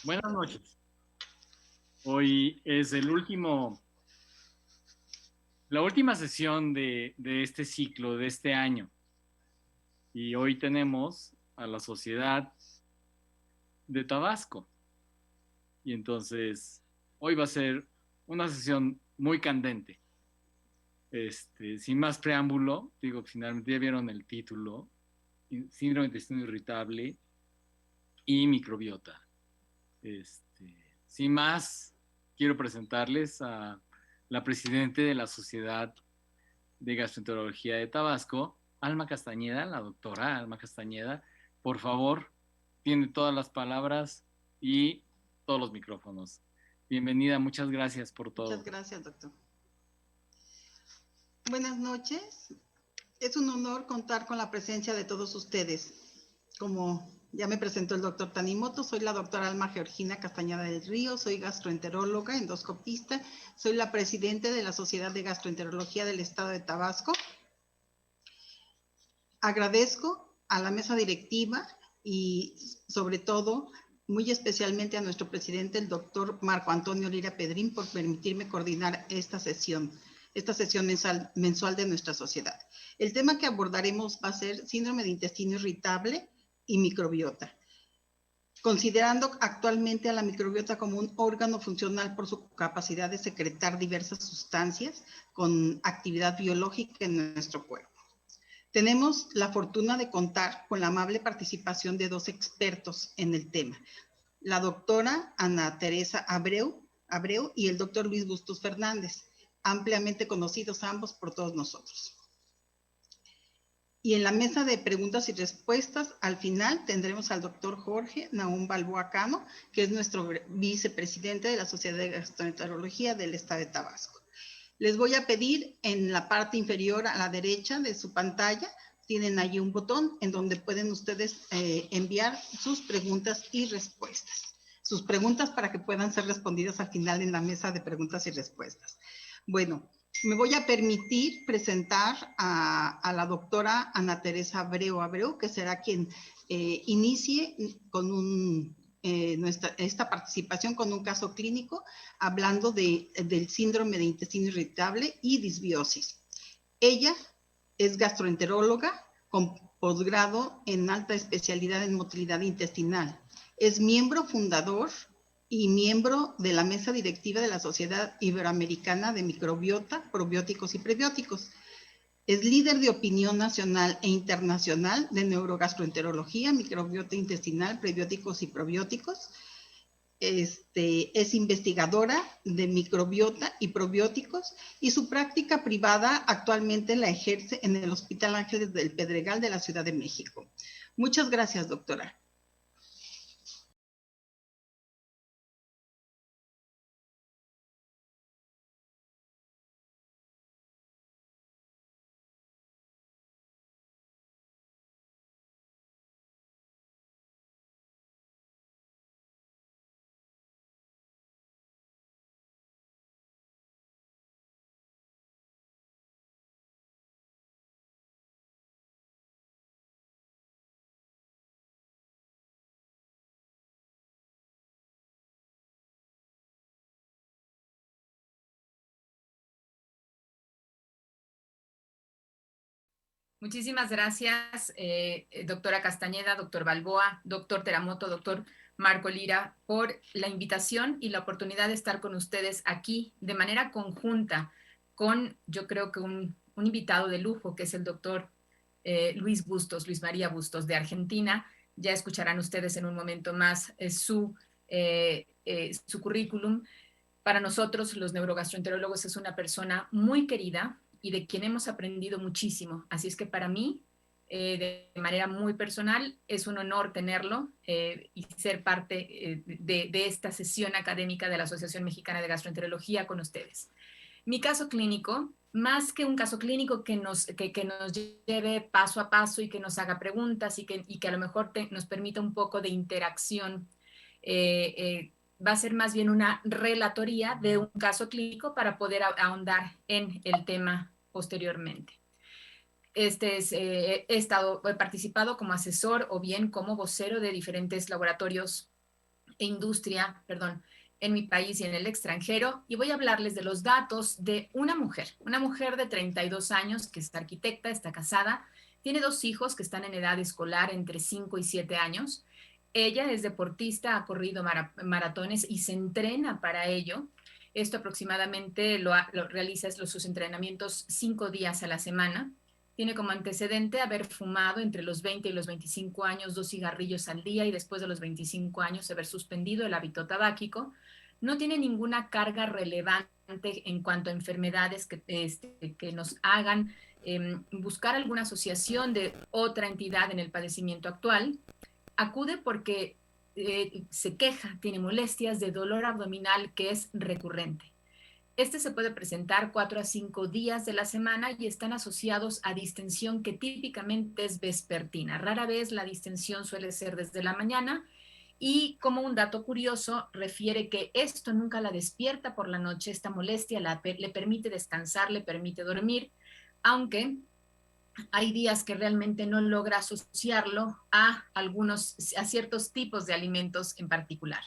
Buenas noches. Hoy es la última sesión de este ciclo, de este año. Y hoy tenemos a la Sociedad de Tabasco. Y entonces, hoy va a ser una sesión muy candente. Sin más preámbulo, digo, finalmente ya vieron el título, síndrome de intestino irritable y microbiota. Sin más, quiero presentarles a la presidenta de la Sociedad de Gastroenterología de Tabasco, Alma Castañeda, la doctora Alma Castañeda. Por favor, tiene todas las palabras y todos los micrófonos. Bienvenida, muchas gracias por todo. Muchas gracias, doctor. Buenas noches. Es un honor contar con la presencia de todos ustedes. Como ya me presentó el doctor Tanimoto, soy la doctora Alma Georgina Castañeda del Río, soy gastroenteróloga, endoscopista, soy la presidenta de la Sociedad de Gastroenterología del Estado de Tabasco. Agradezco a la mesa directiva y sobre todo, muy especialmente a nuestro presidente, el doctor Marco Antonio Lira Pedrín, por permitirme coordinar esta sesión mensual de nuestra sociedad. El tema que abordaremos va a ser síndrome de intestino irritable y microbiota, considerando actualmente a la microbiota como un órgano funcional por su capacidad de secretar diversas sustancias con actividad biológica en nuestro cuerpo. Tenemos la fortuna de contar con la amable participación de dos expertos en el tema, la doctora Ana Teresa Abreu y el doctor Luis Bustos Fernández, ampliamente conocidos ambos por todos nosotros. Y en la mesa de preguntas y respuestas, al final tendremos al doctor Jorge Nahum Balboa Cano, que es nuestro vicepresidente de la Sociedad de Gastroenterología del Estado de Tabasco. Les voy a pedir en la parte inferior a la derecha de su pantalla, tienen allí un botón en donde pueden ustedes enviar sus preguntas y respuestas. Sus preguntas para que puedan ser respondidas al final en la mesa de preguntas y respuestas. Bueno, me voy a permitir presentar a la doctora Ana Teresa Abreu, que será quien inicie con esta participación con un caso clínico hablando del síndrome de intestino irritable y disbiosis. Ella es gastroenteróloga con posgrado en alta especialidad en motilidad intestinal. Es miembro fundador y miembro de la mesa directiva de la Sociedad Iberoamericana de Microbiota, Probióticos y Prebióticos. Es líder de opinión nacional e internacional de neurogastroenterología, microbiota intestinal, prebióticos y probióticos. Es investigadora de microbiota y probióticos y su práctica privada actualmente la ejerce en el Hospital Ángeles del Pedregal de la Ciudad de México. Muchas gracias, doctora. Muchísimas gracias, doctora Castañeda, doctor Balboa, doctor Teramoto, doctor Marco Lira, por la invitación y la oportunidad de estar con ustedes aquí de manera conjunta con, yo creo que un invitado de lujo, que es el doctor Luis María Bustos de Argentina. Ya escucharán ustedes en un momento más su currículum. Para nosotros, los neurogastroenterólogos, es una persona muy querida y de quien hemos aprendido muchísimo. Así es que para mí, de manera muy personal, es un honor tenerlo y ser parte de esta sesión académica de la Asociación Mexicana de Gastroenterología con ustedes. Mi caso clínico, más que un caso clínico que nos lleve paso a paso y que nos haga preguntas y que a lo mejor nos permita un poco de interacción, va a ser más bien una relatoría de un caso clínico para poder ahondar en el tema posteriormente. He participado como asesor o bien como vocero de diferentes laboratorios e industria, perdón, en mi país y en el extranjero, y voy a hablarles de los datos de una mujer de 32 años que es arquitecta, está casada, tiene 2 hijos que están en edad escolar entre 5 y 7 años. Ella es deportista, ha corrido maratones y se entrena para ello. Esto aproximadamente lo realiza sus entrenamientos 5 días a la semana. Tiene como antecedente haber fumado entre los 20 y los 25 años 2 cigarrillos al día y después de los 25 años haber suspendido el hábito tabáquico. No tiene ninguna carga relevante en cuanto a enfermedades que nos hagan buscar alguna asociación de otra entidad en el padecimiento actual. Acude porque se queja, tiene molestias de dolor abdominal que es recurrente. Este se puede presentar 4 a 5 días de la semana y están asociados a distensión que típicamente es vespertina. Rara vez la distensión suele ser desde la mañana y como un dato curioso refiere que esto nunca la despierta por la noche, esta molestia le permite descansar, le permite dormir, aunque hay días que realmente no logra asociarlo a ciertos tipos de alimentos en particular.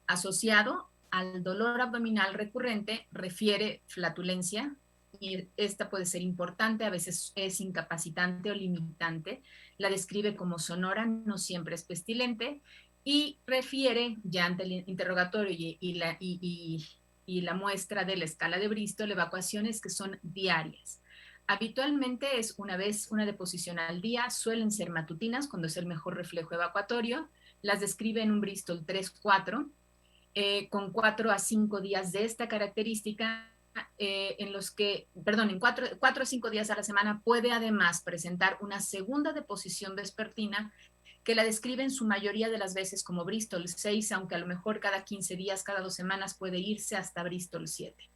Asociado al dolor abdominal recurrente refiere flatulencia y esta puede ser importante, a veces es incapacitante o limitante. La describe como sonora, no siempre es pestilente y refiere ya ante el interrogatorio y la muestra de la escala de Bristol evacuaciones que son diarias. Habitualmente es una deposición al día, suelen ser matutinas cuando es el mejor reflejo evacuatorio. Las describe en un Bristol 3-4, con 4 a 5 días de esta característica, en 4 a 5 días a la semana puede además presentar una segunda deposición vespertina que la describe en su mayoría de las veces como Bristol 6, aunque a lo mejor cada 15 días, cada 2 semanas puede irse hasta Bristol 7.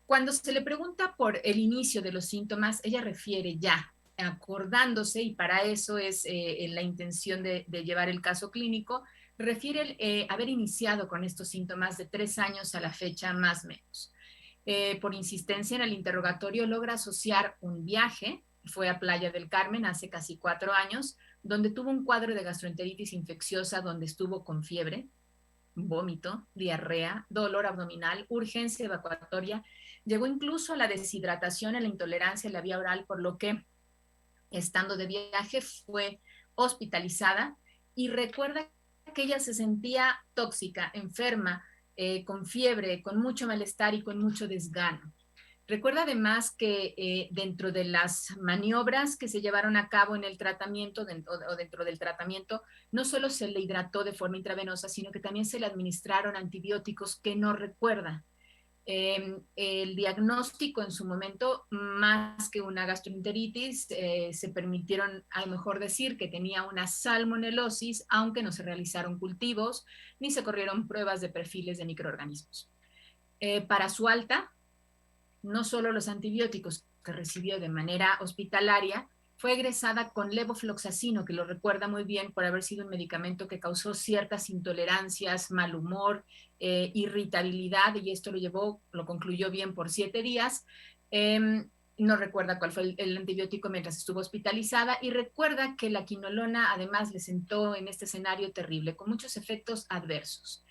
Cuando se le pregunta por el inicio de los síntomas, ella refiere ya acordándose, y para eso es la intención de llevar el caso clínico, refiere haber iniciado con estos síntomas de 3 años a la fecha más o menos. Por insistencia en el interrogatorio logra asociar un viaje, fue a Playa del Carmen hace casi 4 años, donde tuvo un cuadro de gastroenteritis infecciosa, donde estuvo con fiebre, vómito, diarrea, dolor abdominal, urgencia evacuatoria. Llegó incluso a la deshidratación, a la intolerancia a la vía oral, por lo que, estando de viaje, fue hospitalizada y recuerda que ella se sentía tóxica, enferma, con fiebre, con mucho malestar y con mucho desgano. Recuerda además que dentro de las maniobras que se llevaron a cabo en el tratamiento o dentro del tratamiento, no solo se le hidrató de forma intravenosa, sino que también se le administraron antibióticos que no recuerda. El diagnóstico en su momento, más que una gastroenteritis, se permitieron a lo mejor decir que tenía una salmonelosis, aunque no se realizaron cultivos ni se corrieron pruebas de perfiles de microorganismos. Para su alta, no solo los antibióticos que recibió de manera hospitalaria, fue egresada con levofloxacino, que lo recuerda muy bien por haber sido un medicamento que causó ciertas intolerancias, mal humor, irritabilidad, y esto lo concluyó bien por 7 días. No recuerda cuál fue el antibiótico mientras estuvo hospitalizada y recuerda que la quinolona además le sentó en este escenario terrible, con muchos efectos adversos.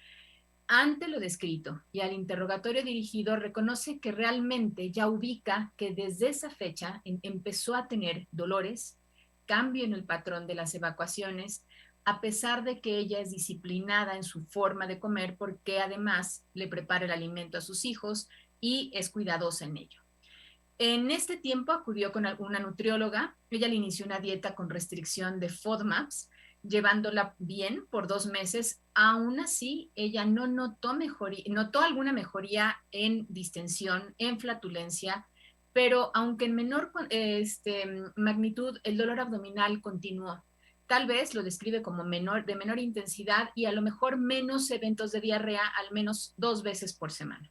Ante lo descrito y al interrogatorio dirigido, reconoce que realmente ya ubica que desde esa fecha empezó a tener dolores, cambio en el patrón de las evacuaciones, a pesar de que ella es disciplinada en su forma de comer, porque además le prepara el alimento a sus hijos y es cuidadosa en ello. En este tiempo acudió con una nutrióloga. Ella le inició una dieta con restricción de FODMAPs, llevándola bien por 2 meses. Aún así, ella no notó alguna mejoría en distensión, en flatulencia, pero aunque en menor magnitud, el dolor abdominal continuó. Tal vez lo describe como de menor intensidad y a lo mejor menos eventos de diarrea, al menos 2 veces por semana.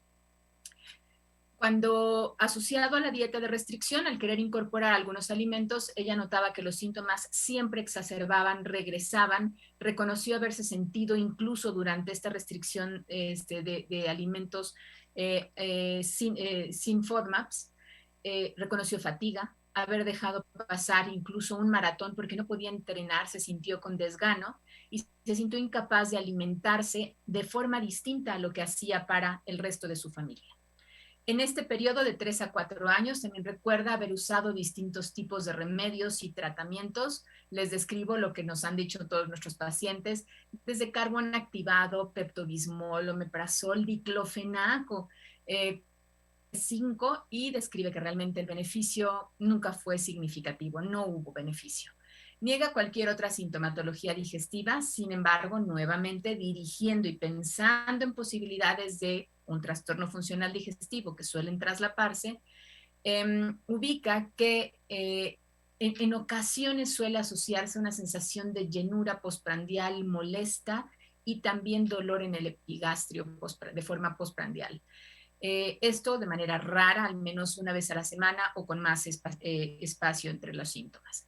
Cuando, asociado a la dieta de restricción, al querer incorporar algunos alimentos, ella notaba que los síntomas siempre exacerbaban, regresaban, reconoció haberse sentido incluso durante esta restricción de alimentos sin FODMAPs, reconoció fatiga, haber dejado pasar incluso un maratón porque no podía entrenar, se sintió con desgano y se sintió incapaz de alimentarse de forma distinta a lo que hacía para el resto de su familia. En este periodo de 3 a 4 años también recuerda haber usado distintos tipos de remedios y tratamientos. Les describo lo que nos han dicho todos nuestros pacientes, desde carbón activado, peptobismol, omeprazol, diclofenaco, 5, y describe que realmente el beneficio nunca fue significativo, no hubo beneficio. Niega cualquier otra sintomatología digestiva, sin embargo, nuevamente dirigiendo y pensando en posibilidades de un trastorno funcional digestivo que suelen traslaparse, ubica que en ocasiones suele asociarse una sensación de llenura postprandial molesta y también dolor en el epigastrio de forma postprandial. Esto de manera rara, al menos una vez a la semana o con más espacio entre los síntomas.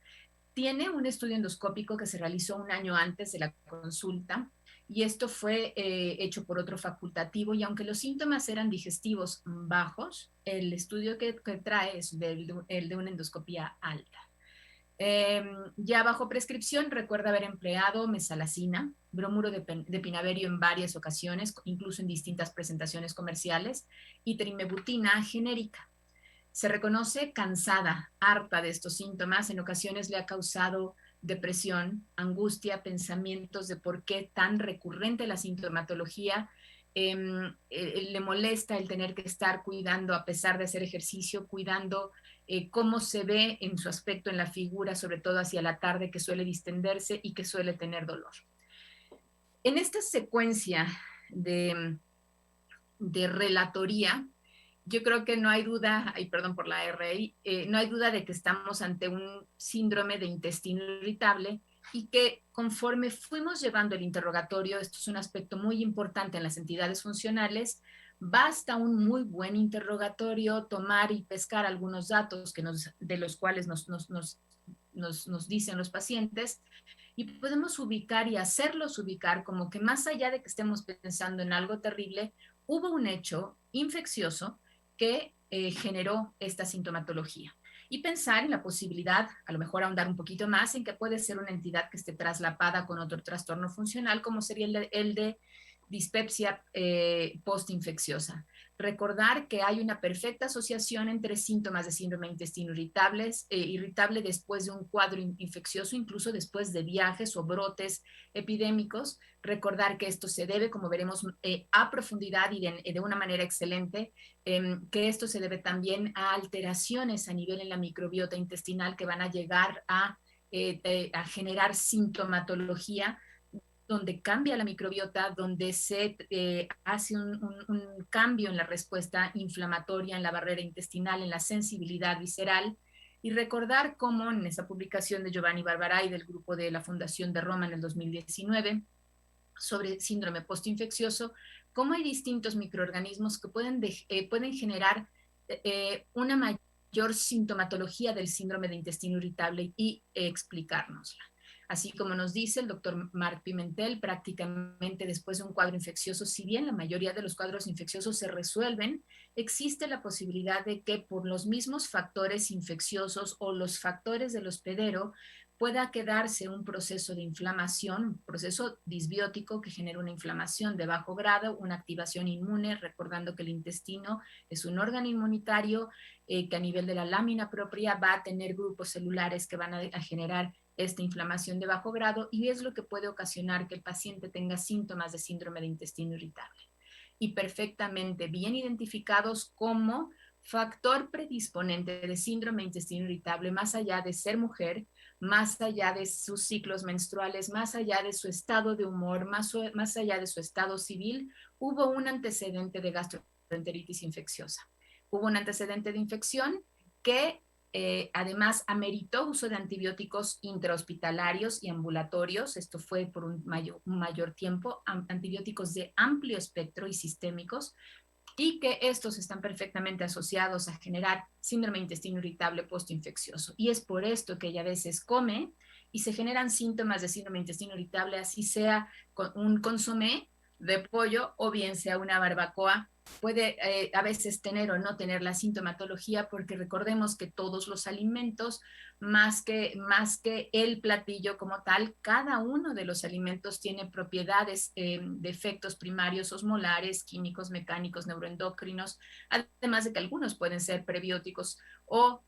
Tiene un estudio endoscópico que se realizó un año antes de la consulta y esto fue hecho por otro facultativo, y aunque los síntomas eran digestivos bajos, el estudio que trae es el de una endoscopía alta. Ya bajo prescripción recuerda haber empleado mesalazina, bromuro de pinaverio en varias ocasiones, incluso en distintas presentaciones comerciales, y trimebutina genérica. Se reconoce cansada, harta de estos síntomas. En ocasiones le ha causado depresión, angustia, pensamientos de por qué tan recurrente la sintomatología. Le molesta el tener que estar cuidando, a pesar de hacer ejercicio, cuidando cómo se ve en su aspecto en la figura, sobre todo hacia la tarde, que suele distenderse y que suele tener dolor. En esta secuencia de relatoría, yo creo que no hay duda, ay, perdón por la RI, no hay duda de que estamos ante un síndrome de intestino irritable y que conforme fuimos llevando el interrogatorio, esto es un aspecto muy importante en las entidades funcionales, basta un muy buen interrogatorio, tomar y pescar algunos datos de los cuales nos dicen los pacientes, y podemos ubicar y hacerlos ubicar como que más allá de que estemos pensando en algo terrible, hubo un hecho infeccioso que generó esta sintomatología. Y pensar en la posibilidad, a lo mejor ahondar un poquito más, en que puede ser una entidad que esté traslapada con otro trastorno funcional, como sería el de dispepsia postinfecciosa. Recordar que hay una perfecta asociación entre síntomas de síndrome de intestino irritable después de un cuadro infeccioso, incluso después de viajes o brotes epidémicos. Recordar que esto se debe, como veremos a profundidad y de una manera excelente, que esto se debe también a alteraciones a nivel en la microbiota intestinal que van a llegar a generar sintomatología, donde cambia la microbiota, donde se hace un cambio en la respuesta inflamatoria, en la barrera intestinal, en la sensibilidad visceral. Y recordar cómo en esa publicación de Giovanni Barbaray del grupo de la Fundación de Roma en el 2019 sobre síndrome postinfeccioso, cómo hay distintos microorganismos que pueden generar una mayor sintomatología del síndrome de intestino irritable y explicárnosla. Así como nos dice el doctor Marc Pimentel, prácticamente después de un cuadro infeccioso, si bien la mayoría de los cuadros infecciosos se resuelven, existe la posibilidad de que por los mismos factores infecciosos o los factores del hospedero pueda quedarse un proceso de inflamación, un proceso disbiótico que genera una inflamación de bajo grado, una activación inmune, recordando que el intestino es un órgano inmunitario que a nivel de la lámina propia va a tener grupos celulares que van a generar esta inflamación de bajo grado, y es lo que puede ocasionar que el paciente tenga síntomas de síndrome de intestino irritable. Y perfectamente bien identificados como factor predisponente de síndrome de intestino irritable, más allá de ser mujer, más allá de sus ciclos menstruales, más allá de su estado de humor, más allá de su estado civil, hubo un antecedente de gastroenteritis infecciosa. Hubo un antecedente de infección que además ameritó uso de antibióticos intrahospitalarios y ambulatorios. Esto fue por un mayor tiempo, antibióticos de amplio espectro y sistémicos, y que estos están perfectamente asociados a generar síndrome de intestino irritable postinfeccioso. Y es por esto que ella a veces come y se generan síntomas de síndrome de intestino irritable, así sea con un consomé de pollo o bien sea una barbacoa puede a veces tener o no tener la sintomatología, porque recordemos que todos los alimentos, más que el platillo como tal, cada uno de los alimentos tiene propiedades de efectos primarios, osmolares, químicos, mecánicos, neuroendocrinos, además de que algunos pueden ser prebióticos o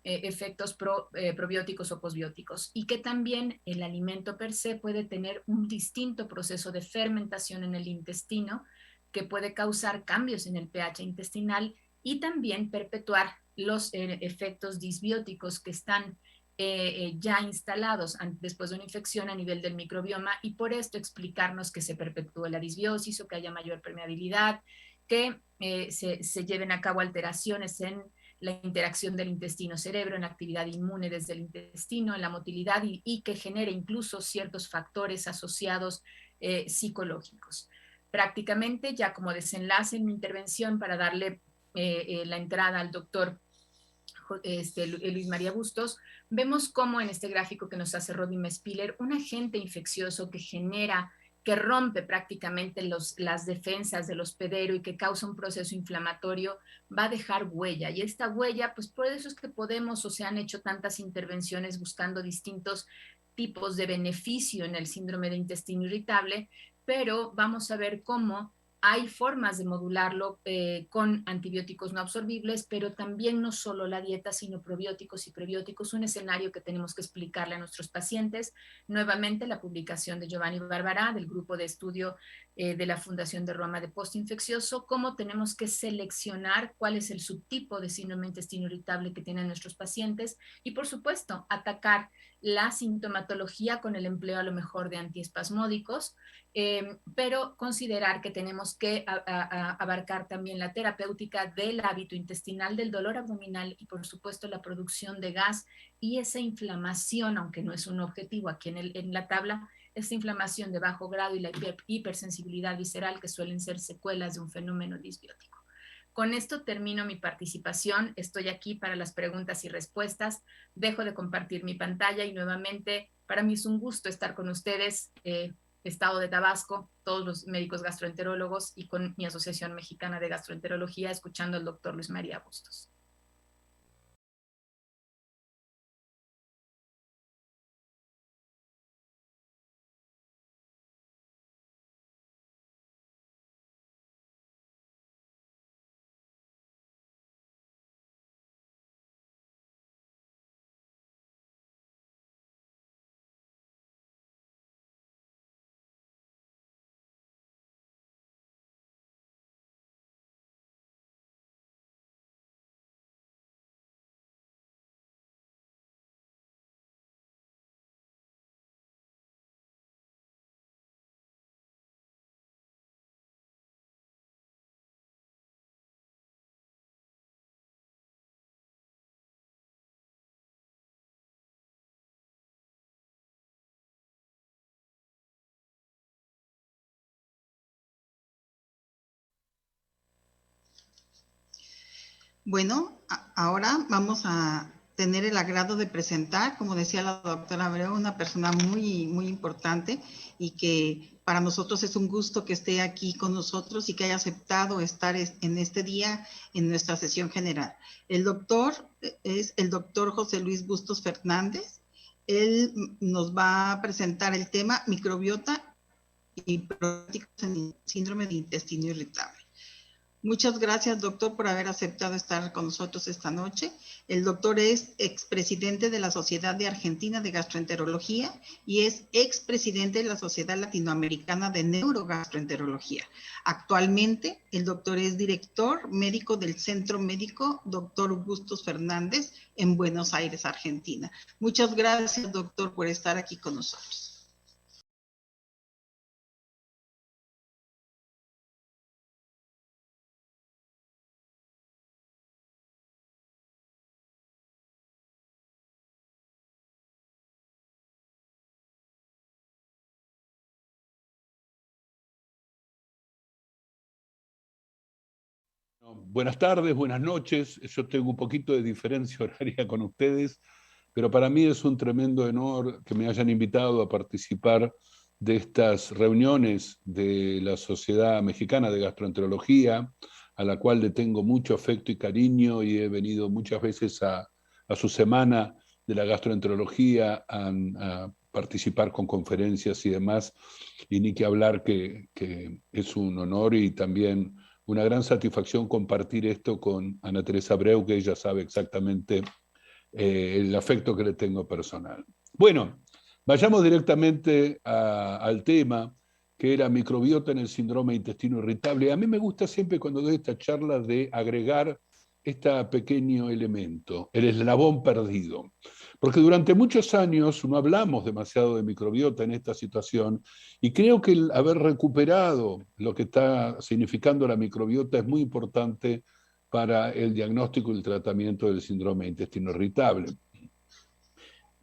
efectos probióticos o posbióticos, y que también el alimento per se puede tener un distinto proceso de fermentación en el intestino, que puede causar cambios en el pH intestinal y también perpetuar los efectos disbióticos que están ya instalados después de una infección a nivel del microbioma, y por esto explicarnos que se perpetúe la disbiosis o que haya mayor permeabilidad, que se lleven a cabo alteraciones en la interacción del intestino-cerebro, en la actividad inmune desde el intestino, en la motilidad, y que genere incluso ciertos factores asociados psicológicos. Prácticamente, ya como desenlace en mi intervención, para darle la entrada al doctor Luis María Bustos, vemos cómo en este gráfico que nos hace Robin Spiller, un agente infeccioso que rompe prácticamente las defensas del hospedero y que causa un proceso inflamatorio, va a dejar huella. Y esta huella, pues por eso es que podemos, o se han hecho tantas intervenciones buscando distintos tipos de beneficio en el síndrome de intestino irritable, pero vamos a ver cómo hay formas de modularlo con antibióticos no absorbibles, pero también no solo la dieta, sino probióticos y prebióticos, un escenario que tenemos que explicarle a nuestros pacientes. Nuevamente, la publicación de Giovanni Barbará, del grupo de estudio de la Fundación de Roma de Postinfeccioso, cómo tenemos que seleccionar cuál es el subtipo de síndrome de intestino irritable que tienen nuestros pacientes y, por supuesto, atacar la sintomatología con el empleo a lo mejor de antiespasmódicos, pero considerar que tenemos que abarcar también la terapéutica del hábito intestinal, del dolor abdominal y por supuesto la producción de gas y esa inflamación, aunque no es un objetivo aquí en la tabla, esta inflamación de bajo grado y la hipersensibilidad visceral, que suelen ser secuelas de un fenómeno disbiótico. Con esto termino mi participación. Estoy aquí para las preguntas y respuestas. Dejo de compartir mi pantalla y nuevamente para mí es un gusto estar con ustedes, Estado de Tabasco, todos los médicos gastroenterólogos y con mi Asociación Mexicana de Gastroenterología, escuchando al doctor Luis María Bustos. Bueno, ahora vamos a tener el agrado de presentar, como decía la doctora Abreu, una persona muy, muy importante y que para nosotros es un gusto que esté aquí con nosotros y que haya aceptado estar en este día en nuestra sesión general. El doctor es el doctor José Luis Bustos Fernández. Él nos va a presentar el tema microbiota y probióticos en el síndrome de intestino irritable. Muchas gracias, doctor, por haber aceptado estar con nosotros esta noche. El doctor es expresidente de la Sociedad de Argentina de Gastroenterología y es expresidente de la Sociedad Latinoamericana de Neurogastroenterología. Actualmente, el doctor es director médico del Centro Médico Dr. Bustos Fernández en Buenos Aires, Argentina. Muchas gracias, doctor, por estar aquí con nosotros. Buenas tardes, buenas noches. Yo tengo un poquito de diferencia horaria con ustedes, pero para mí es un tremendo honor que me hayan invitado a participar de estas reuniones de la Sociedad Mexicana de Gastroenterología, a la cual le tengo mucho afecto y cariño, y he venido muchas veces a su semana de la gastroenterología a participar con conferencias y demás, y ni que hablar que es un honor y también una gran satisfacción compartir esto con Ana Teresa Abreu, que ella sabe exactamente el afecto que le tengo personal. Bueno, vayamos directamente al tema, que era microbiota en el síndrome de intestino irritable. A mí me gusta siempre cuando doy esta charla de agregar este pequeño elemento, el eslabón perdido. Porque durante muchos años no hablamos demasiado de microbiota en esta situación, y creo que el haber recuperado lo que está significando la microbiota es muy importante para el diagnóstico y el tratamiento del síndrome de intestino irritable.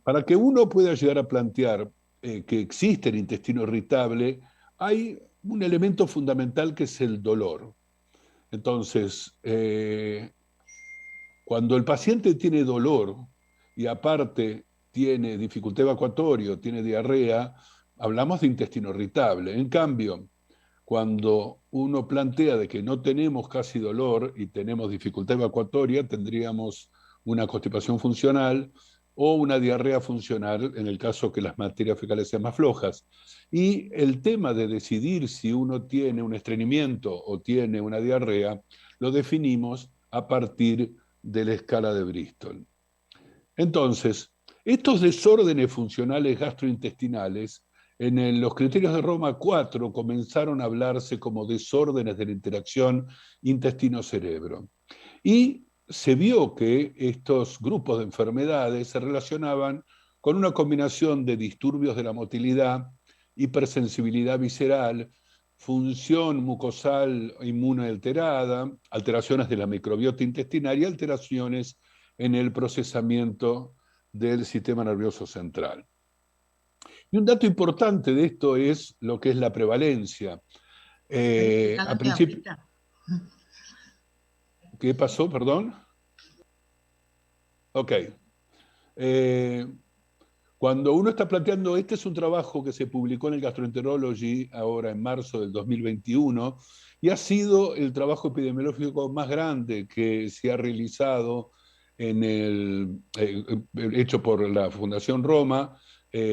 Para que uno pueda llegar a plantear que existe el intestino irritable, hay un elemento fundamental que es el dolor. Entonces, cuando el paciente tiene dolor y aparte tiene dificultad evacuatoria, tiene diarrea, hablamos de intestino irritable. En cambio, cuando uno plantea de que no tenemos casi dolor y tenemos dificultad evacuatoria, tendríamos una constipación funcional o una diarrea funcional en el caso que las materias fecales sean más flojas. Y el tema de decidir si uno tiene un estreñimiento o tiene una diarrea, lo definimos a partir de la escala de Bristol. Entonces, estos desórdenes funcionales gastrointestinales en los criterios de Roma 4 comenzaron a hablarse como desórdenes de la interacción intestino-cerebro. Y se vio que estos grupos de enfermedades se relacionaban con una combinación de disturbios de la motilidad, hipersensibilidad visceral, función mucosal inmune alterada, alteraciones de la microbiota intestinal y alteraciones en el procesamiento del sistema nervioso central. Y un dato importante de esto es lo que es la prevalencia. A principio, ¿qué pasó? Perdón. Ok. Cuando uno está planteando, este es un trabajo que se publicó en el Gastroenterology ahora en marzo del 2021 y ha sido el trabajo epidemiológico más grande que se ha realizado hecho por la Fundación Roma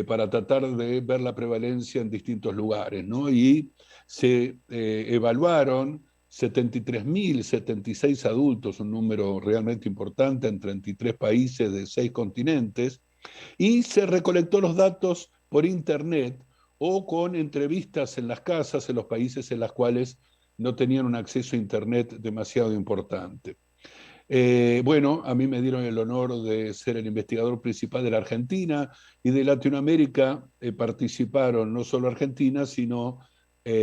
para tratar de ver la prevalencia en distintos lugares, ¿no? Y se evaluaron 73.076 adultos, un número realmente importante en 33 países de 6 continentes, y se recolectó los datos por internet o con entrevistas en las casas en los países en los cuales no tenían un acceso a internet demasiado importante. Bueno, a mí me dieron el honor de ser el investigador principal de la Argentina, y de Latinoamérica participaron no solo Argentina, sino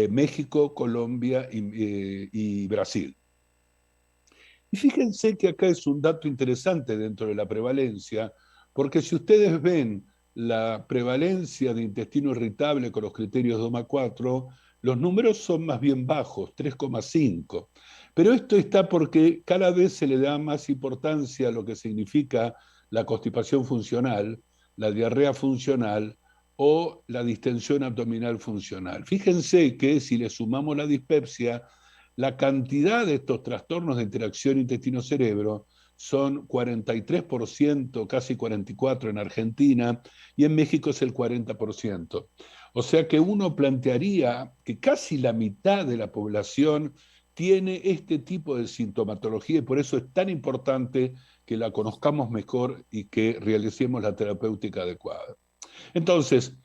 México, Colombia y Brasil. Y fíjense que acá es un dato interesante dentro de la prevalencia, porque si ustedes ven la prevalencia de intestino irritable con los criterios de OMA 4, los números son más bien bajos, 3,5. Pero esto está porque cada vez se le da más importancia a lo que significa la constipación funcional, la diarrea funcional o la distensión abdominal funcional. Fíjense que si le sumamos la dispepsia, la cantidad de estos trastornos de interacción intestino-cerebro son 43%, casi 44% en Argentina, y en México es el 40%. O sea que uno plantearía que casi la mitad de la población tiene este tipo de sintomatología, y por eso es tan importante que la conozcamos mejor y que realicemos la terapéutica adecuada. Entonces,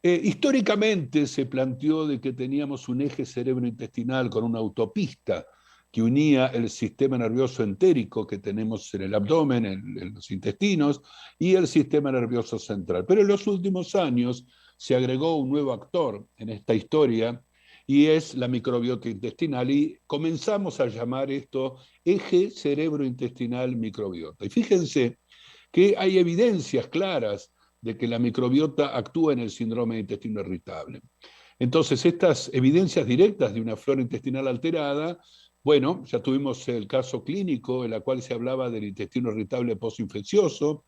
históricamente se planteó de que teníamos un eje cerebro-intestinal con una autopista que unía el sistema nervioso entérico que tenemos en el abdomen, en los intestinos, y el sistema nervioso central. Pero en los últimos años se agregó un nuevo actor en esta historia, y es la microbiota intestinal, y comenzamos a llamar esto eje cerebro-intestinal microbiota. Y fíjense que hay evidencias claras de que la microbiota actúa en el síndrome de intestino irritable. Entonces, estas evidencias directas de una flora intestinal alterada, bueno, ya tuvimos el caso clínico en el cual se hablaba del intestino irritable postinfeccioso.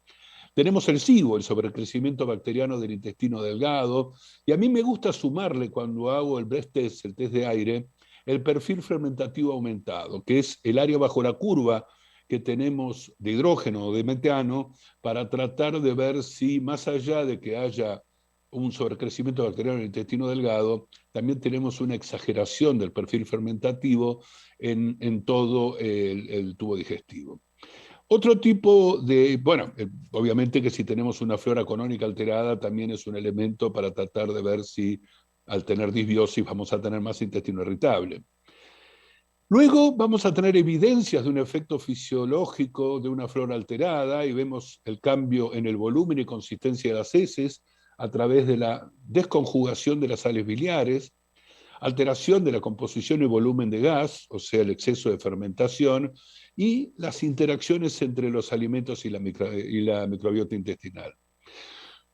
Tenemos el SIBO, el sobrecrecimiento bacteriano del intestino delgado, y a mí me gusta sumarle cuando hago el breath test, el test de aire, el perfil fermentativo aumentado, que es el área bajo la curva que tenemos de hidrógeno o de metano para tratar de ver si más allá de que haya un sobrecrecimiento bacteriano en el intestino delgado, también tenemos una exageración del perfil fermentativo en todo el tubo digestivo. Otro tipo de, bueno, obviamente que si tenemos una flora colónica alterada también es un elemento para tratar de ver si al tener disbiosis vamos a tener más intestino irritable. Luego vamos a tener evidencias de un efecto fisiológico de una flora alterada y vemos el cambio en el volumen y consistencia de las heces a través de la desconjugación de las sales biliares, alteración de la composición y volumen de gas, o sea, el exceso de fermentación, y las interacciones entre los alimentos y la microbiota intestinal.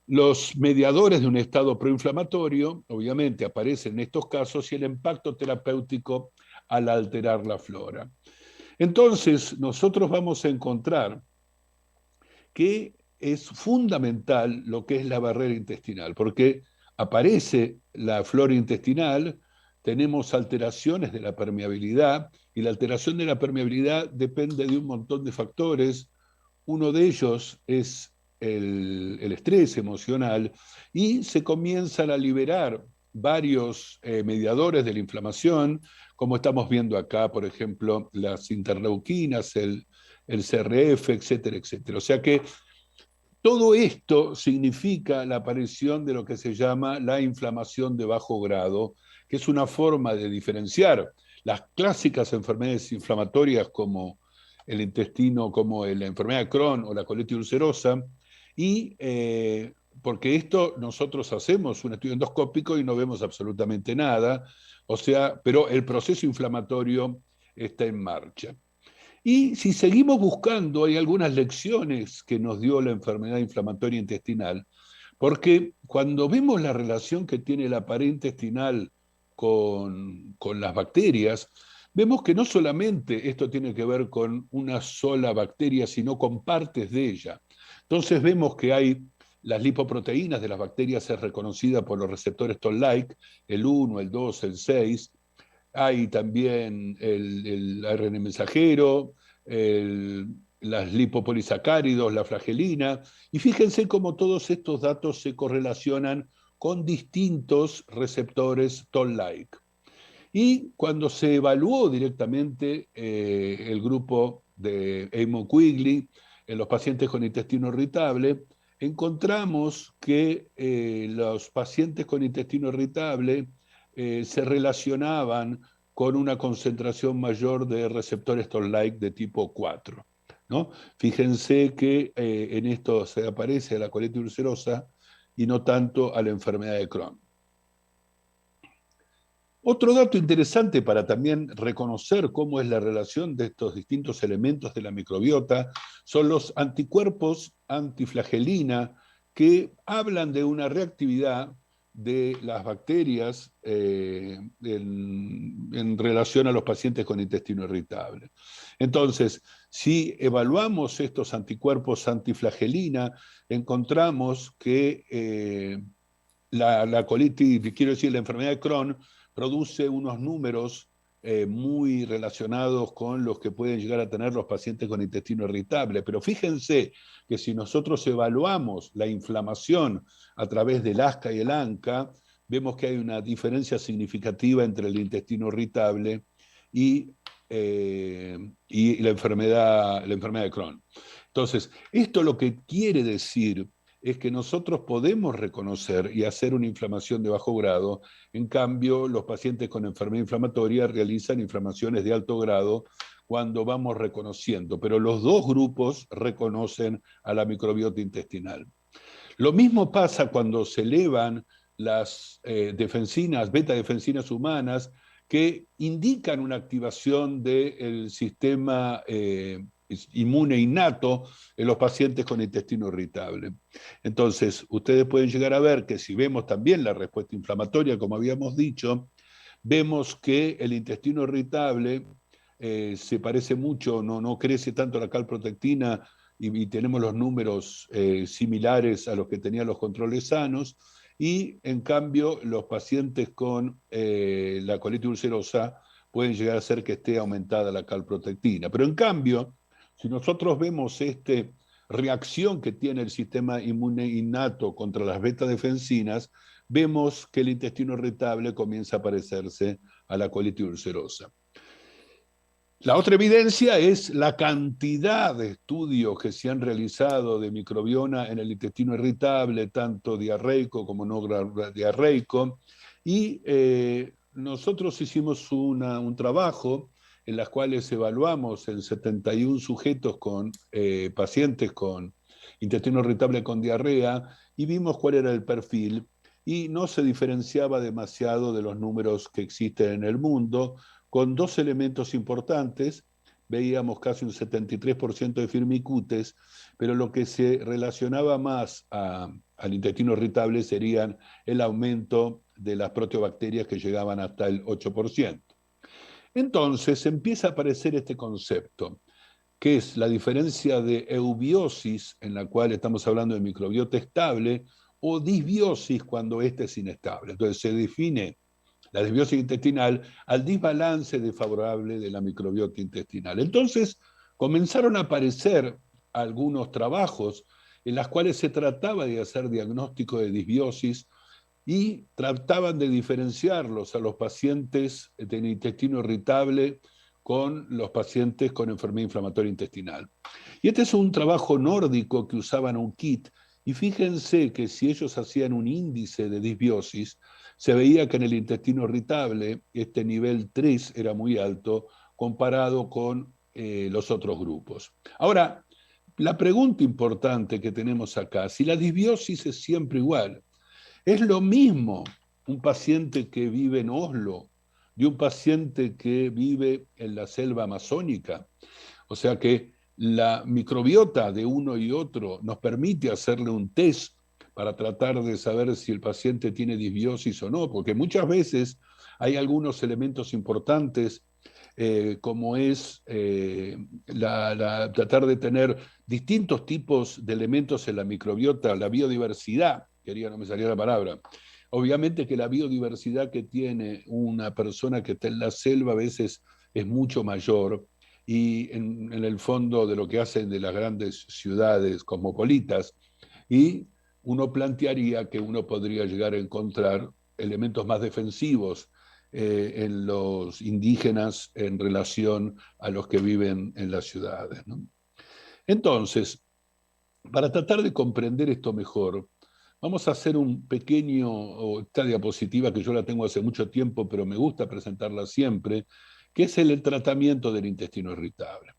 Los mediadores de un estado proinflamatorio, obviamente, aparecen en estos casos y el impacto terapéutico al alterar la flora. Entonces, nosotros vamos a encontrar que es fundamental lo que es la barrera intestinal, porque aparece la flora intestinal, tenemos alteraciones de la permeabilidad, y la alteración de la permeabilidad depende de un montón de factores. Uno de ellos es el estrés emocional, y se comienzan a liberar varios mediadores de la inflamación, como estamos viendo acá, por ejemplo, las interleuquinas, el CRF, etcétera, etcétera. O sea que todo esto significa la aparición de lo que se llama la inflamación de bajo grado, que es una forma de diferenciar las clásicas enfermedades inflamatorias como el intestino, como la enfermedad de Crohn o la colitis ulcerosa, y porque esto nosotros hacemos un estudio endoscópico y no vemos absolutamente nada, o sea, pero el proceso inflamatorio está en marcha. Y si seguimos buscando, hay algunas lecciones que nos dio la enfermedad inflamatoria intestinal, porque cuando vemos la relación que tiene la pared intestinal con las bacterias, vemos que no solamente esto tiene que ver con una sola bacteria, sino con partes de ella. Entonces vemos que hay las lipoproteínas de las bacterias es reconocida por los receptores Toll-like, el 1, el 2, el 6. Hay también el ARN mensajero, las lipopolisacáridos, la flagelina, y fíjense cómo todos estos datos se correlacionan con distintos receptores Toll-like. Y cuando se evaluó directamente el grupo de Eamon Quigley en los pacientes con intestino irritable, encontramos que los pacientes con intestino irritable se relacionaban con una concentración mayor de receptores Toll-like de tipo 4, ¿no? Fíjense que en esto se aparece a la colitis ulcerosa y no tanto a la enfermedad de Crohn. Otro dato interesante para también reconocer cómo es la relación de estos distintos elementos de la microbiota son los anticuerpos antiflagelina, que hablan de una reactividad de las bacterias en relación a los pacientes con intestino irritable. Entonces, si evaluamos estos anticuerpos antiflagelina, encontramos que la colitis, quiero decir, la enfermedad de Crohn, produce unos números muy relacionados con los que pueden llegar a tener los pacientes con intestino irritable. Pero fíjense que si nosotros evaluamos la inflamación a través del ASCA y el ANCA, vemos que hay una diferencia significativa entre el intestino irritable y la enfermedad de Crohn. Entonces, esto lo que quiere decir es que nosotros podemos reconocer y hacer una inflamación de bajo grado. En cambio, los pacientes con enfermedad inflamatoria realizan inflamaciones de alto grado cuando vamos reconociendo, pero los dos grupos reconocen a la microbiota intestinal. Lo mismo pasa cuando se elevan las defensinas, beta-defensinas humanas, que indican una activación del sistema inmune innato en los pacientes con intestino irritable. Entonces, ustedes pueden llegar a ver que si vemos también la respuesta inflamatoria, como habíamos dicho, vemos que el intestino irritable se parece mucho, no crece tanto la calprotectina y tenemos los números similares a los que tenían los controles sanos, y en cambio los pacientes con la colitis ulcerosa pueden llegar a ser que esté aumentada la calprotectina. Pero en cambio, si nosotros vemos esta reacción que tiene el sistema inmune innato contra las beta-defensinas, vemos que el intestino irritable comienza a parecerse a la colitis ulcerosa. La otra evidencia es la cantidad de estudios que se han realizado de microbiota en el intestino irritable, tanto diarreico como no diarreico, y nosotros hicimos un trabajo en las cuales evaluamos en 71 sujetos con pacientes con intestino irritable con diarrea y vimos cuál era el perfil y no se diferenciaba demasiado de los números que existen en el mundo, con dos elementos importantes. Veíamos casi un 73% de firmicutes, pero lo que se relacionaba más al intestino irritable serían el aumento de las proteobacterias que llegaban hasta el 8%. Entonces empieza a aparecer este concepto, que es la diferencia de eubiosis, en la cual estamos hablando de microbiota estable, o disbiosis cuando éste es inestable. Entonces se define la disbiosis intestinal al desbalance desfavorable de la microbiota intestinal. Entonces comenzaron a aparecer algunos trabajos en los cuales se trataba de hacer diagnóstico de disbiosis y trataban de diferenciarlos a los pacientes del intestino irritable con los pacientes con enfermedad inflamatoria intestinal. Y este es un trabajo nórdico que usaban un kit, y fíjense que si ellos hacían un índice de disbiosis, se veía que en el intestino irritable este nivel 3 era muy alto comparado con los otros grupos. Ahora, la pregunta importante que tenemos acá, si la disbiosis es siempre igual, ¿es lo mismo un paciente que vive en Oslo de un paciente que vive en la selva amazónica? O sea que la microbiota de uno y otro nos permite hacerle un test para tratar de saber si el paciente tiene disbiosis o no, porque muchas veces hay algunos elementos importantes como es tratar de tener distintos tipos de elementos en la microbiota, la biodiversidad, no me salía la palabra. Obviamente que la biodiversidad que tiene una persona que está en la selva a veces es mucho mayor, y en el fondo de lo que hacen de las grandes ciudades cosmopolitas, y uno plantearía que uno podría llegar a encontrar elementos más defensivos en los indígenas en relación a los que viven en las ciudades, ¿no? Entonces, para tratar de comprender esto mejor, vamos a hacer un pequeño, esta diapositiva que yo la tengo hace mucho tiempo, pero me gusta presentarla siempre, que es el tratamiento del intestino irritable.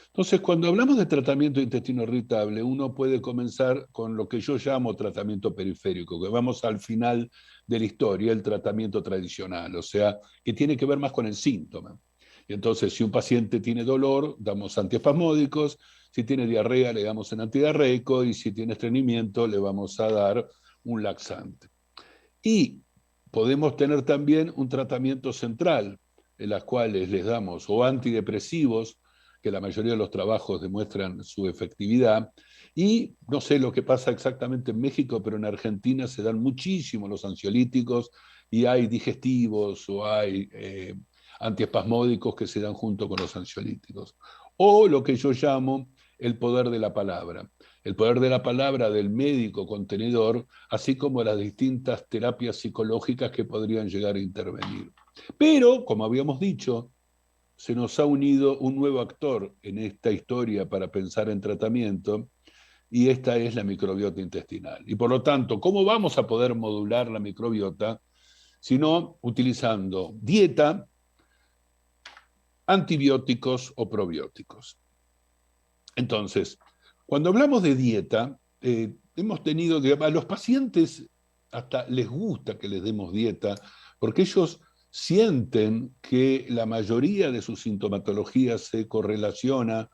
Entonces, cuando hablamos de tratamiento de intestino irritable, uno puede comenzar con lo que yo llamo tratamiento periférico, que vamos al final de la historia, el tratamiento tradicional, o sea, que tiene que ver más con el síntoma. Y entonces, si un paciente tiene dolor, damos antiespasmódicos, si tiene diarrea, le damos un antidiarreico, y si tiene estreñimiento, le vamos a dar un laxante. Y podemos tener también un tratamiento central, en las cuales les damos o antidepresivos, que la mayoría de los trabajos demuestran su efectividad, y no sé lo que pasa exactamente en México, pero en Argentina se dan muchísimo los ansiolíticos, y hay digestivos o hay antiespasmódicos que se dan junto con los ansiolíticos. O lo que yo llamo el poder de la palabra. El poder de la palabra del médico contenedor, así como las distintas terapias psicológicas que podrían llegar a intervenir. Pero, como habíamos dicho, se nos ha unido un nuevo actor en esta historia para pensar en tratamiento, y esta es la microbiota intestinal. Y por lo tanto, ¿cómo vamos a poder modular la microbiota? Sino utilizando dieta, antibióticos o probióticos. Entonces, cuando hablamos de dieta, hemos tenido, a los pacientes hasta les gusta que les demos dieta, porque ellos sienten que la mayoría de su sintomatología se correlaciona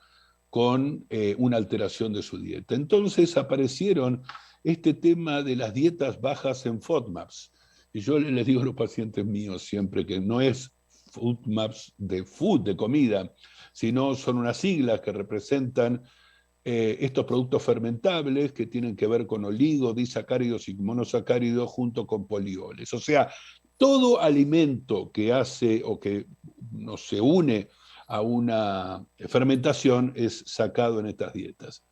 con una alteración de su dieta. Entonces aparecieron este tema de las dietas bajas en FODMAPs. Y yo les digo a los pacientes míos siempre que no es FODMAPs de food, de comida, sino son unas siglas que representan estos productos fermentables que tienen que ver con disacáridos y monosacáridos junto con polioles. O sea, Todo alimento que hace o que no se une a una fermentación es sacado en estas dietas.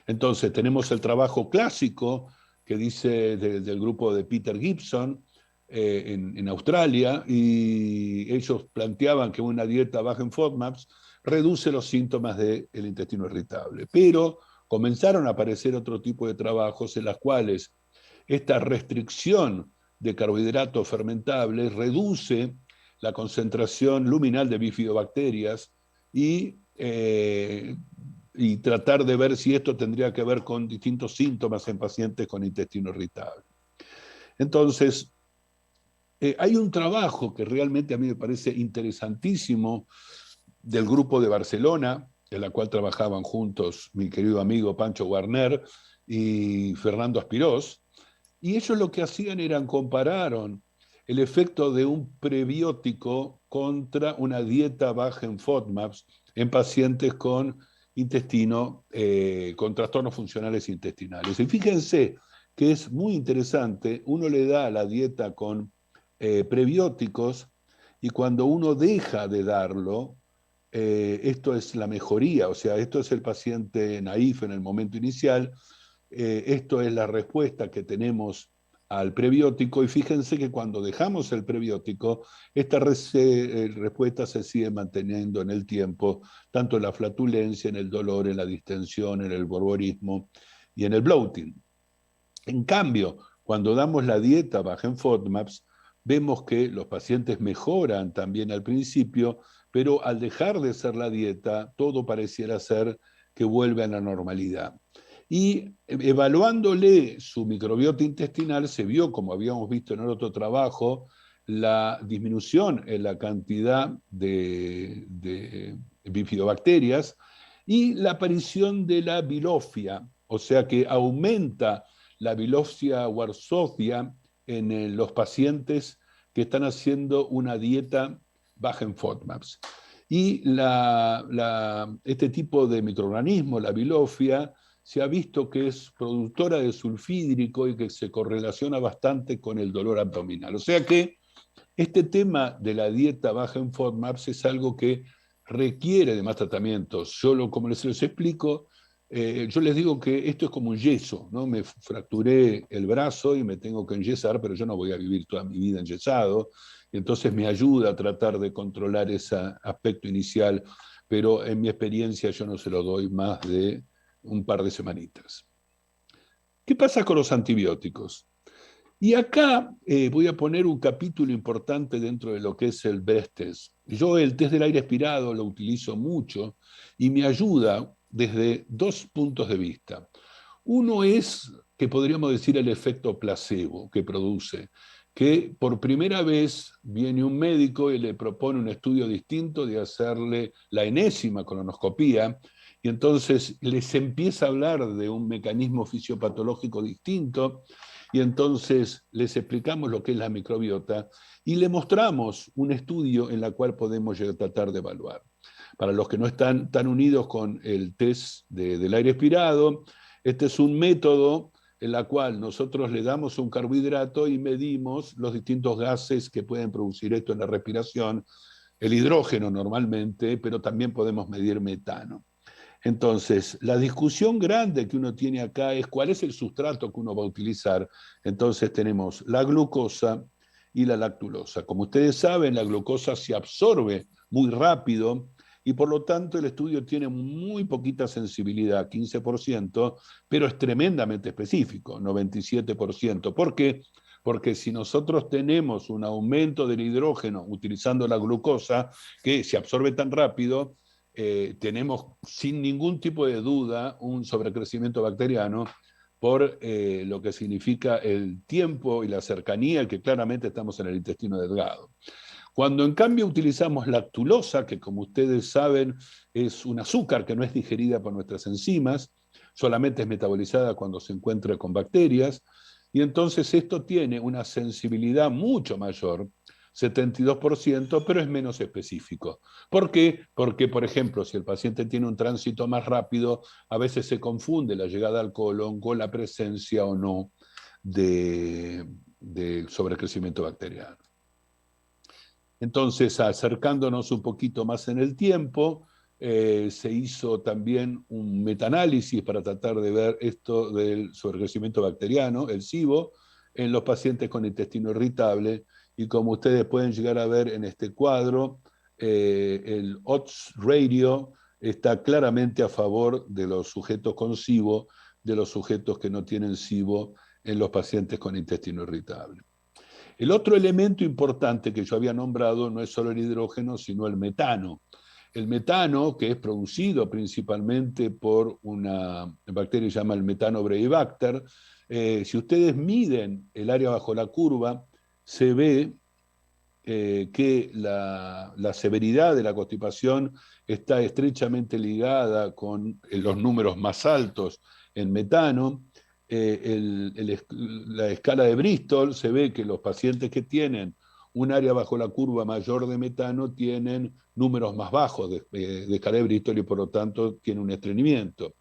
Entonces tenemos el trabajo clásico que dice del grupo de Peter Gibson en Australia, y ellos planteaban que una dieta baja en FODMAPs reduce los síntomas del intestino irritable. Pero comenzaron a aparecer otro tipo de trabajos en los cuales esta restricción de carbohidratos fermentables reduce la concentración luminal de bifidobacterias y tratar de ver si esto tendría que ver con distintos síntomas en pacientes con intestino irritable. Entonces, hay un trabajo que realmente a mí me parece interesantísimo del grupo de Barcelona, en la cual trabajaban juntos mi querido amigo Pancho Guarner y Fernando Aspirós, y ellos lo que hacían era compararon el efecto de un prebiótico contra una dieta baja en FODMAPs en pacientes con intestino, con trastornos funcionales intestinales. Y fíjense que es muy interesante, uno le da la dieta con prebióticos, y cuando uno deja de darlo, esto es la mejoría, o sea, esto es el paciente naif en el momento inicial, esto es la respuesta que tenemos al prebiótico, y fíjense que cuando dejamos el prebiótico, esta respuesta se sigue manteniendo en el tiempo, tanto en la flatulencia, en el dolor, en la distensión, en el borborismo y en el bloating. En cambio, cuando damos la dieta baja en FODMAPs, vemos que los pacientes mejoran también al principio, pero al dejar de ser la dieta, todo pareciera ser que vuelve a la normalidad. Y evaluándole su microbiota intestinal, se vio, como habíamos visto en el otro trabajo, la disminución en la cantidad de bifidobacterias y la aparición de la bilofia, o sea que aumenta la bilofia warsofia en los pacientes que están haciendo una dieta baja en FODMAPs. Y este tipo de microorganismo, la bilofia, se ha visto que es productora de sulfídrico y que se correlaciona bastante con el dolor abdominal. O sea que este tema de la dieta baja en FODMAPs es algo que requiere de más tratamientos. Como les explico, yo les digo que esto es como un yeso, ¿no? Me fracturé el brazo y me tengo que enyesar, pero yo no voy a vivir toda mi vida enyesado. Entonces me ayuda a tratar de controlar ese aspecto inicial, pero en mi experiencia yo no se lo doy más de un par de semanitas. ¿Qué pasa con los antibióticos? Y acá voy a poner un capítulo importante dentro de lo que es el breath test. Yo el test del aire expirado lo utilizo mucho y me ayuda desde dos puntos de vista. Uno es, que podríamos decir, el efecto placebo que produce, que por primera vez viene un médico y le propone un estudio distinto de hacerle la enésima colonoscopía, y entonces les empieza a hablar de un mecanismo fisiopatológico distinto, y entonces les explicamos lo que es la microbiota y le mostramos un estudio en el cual podemos llegar a tratar de evaluar. Para los que no están tan unidos con el test del aire expirado, este es un método en el cual nosotros le damos un carbohidrato y medimos los distintos gases que pueden producir esto en la respiración, el hidrógeno normalmente, pero también podemos medir metano. Entonces, la discusión grande que uno tiene acá es cuál es el sustrato que uno va a utilizar. Entonces tenemos la glucosa y la lactulosa. Como ustedes saben, la glucosa se absorbe muy rápido y por lo tanto el estudio tiene muy poquita sensibilidad, 15%, pero es tremendamente específico, 97%. ¿Por qué? Porque si nosotros tenemos un aumento del hidrógeno utilizando la glucosa, que se absorbe tan rápido, tenemos sin ningún tipo de duda un sobrecrecimiento bacteriano por lo que significa el tiempo y la cercanía, que claramente estamos en el intestino delgado. Cuando en cambio utilizamos lactulosa, que como ustedes saben es un azúcar que no es digerida por nuestras enzimas, solamente es metabolizada cuando se encuentra con bacterias, y entonces esto tiene una sensibilidad mucho mayor, 72%, pero es menos específico. ¿Por qué? Porque, por ejemplo, si el paciente tiene un tránsito más rápido, a veces se confunde la llegada al colon con la presencia o no del sobrecrecimiento bacteriano. Entonces, acercándonos un poquito más en el tiempo, se hizo también un metaanálisis para tratar de ver esto del sobrecrecimiento bacteriano, el SIBO, en los pacientes con intestino irritable, y como ustedes pueden llegar a ver en este cuadro, el odds ratio está claramente a favor de los sujetos con SIBO, de los sujetos que no tienen SIBO en los pacientes con intestino irritable. El otro elemento importante que yo había nombrado no es solo el hidrógeno, sino el metano. El metano, que es producido principalmente por una bacteria que se llama el Methanobrevibacter, si ustedes miden el área bajo la curva, se ve que la severidad de la constipación está estrechamente ligada con los números más altos en metano. La escala de Bristol se ve que los pacientes que tienen un área bajo la curva mayor de metano tienen números más bajos de escala de Bristol y por lo tanto tienen un estreñimiento.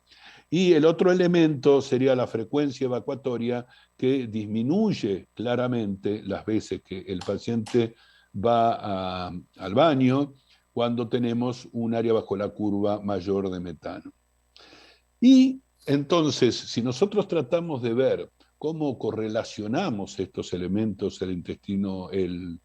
Y el otro elemento sería la frecuencia evacuatoria, que disminuye claramente las veces que el paciente va al baño cuando tenemos un área bajo la curva mayor de metano. Y entonces, si nosotros tratamos de ver cómo correlacionamos estos elementos, el intestino, el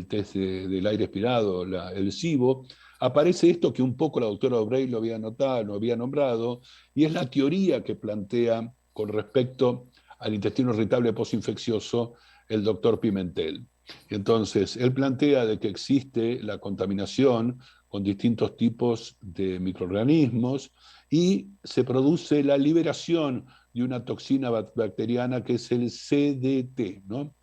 test del aire expirado, el SIBO, aparece esto que un poco la doctora O'Bray lo había notado, lo había nombrado, y es la teoría que plantea con respecto al intestino irritable postinfeccioso el doctor Pimentel. Entonces, él plantea de que existe la contaminación con distintos tipos de microorganismos y se produce la liberación de una toxina bacteriana que es el CDT, ¿no?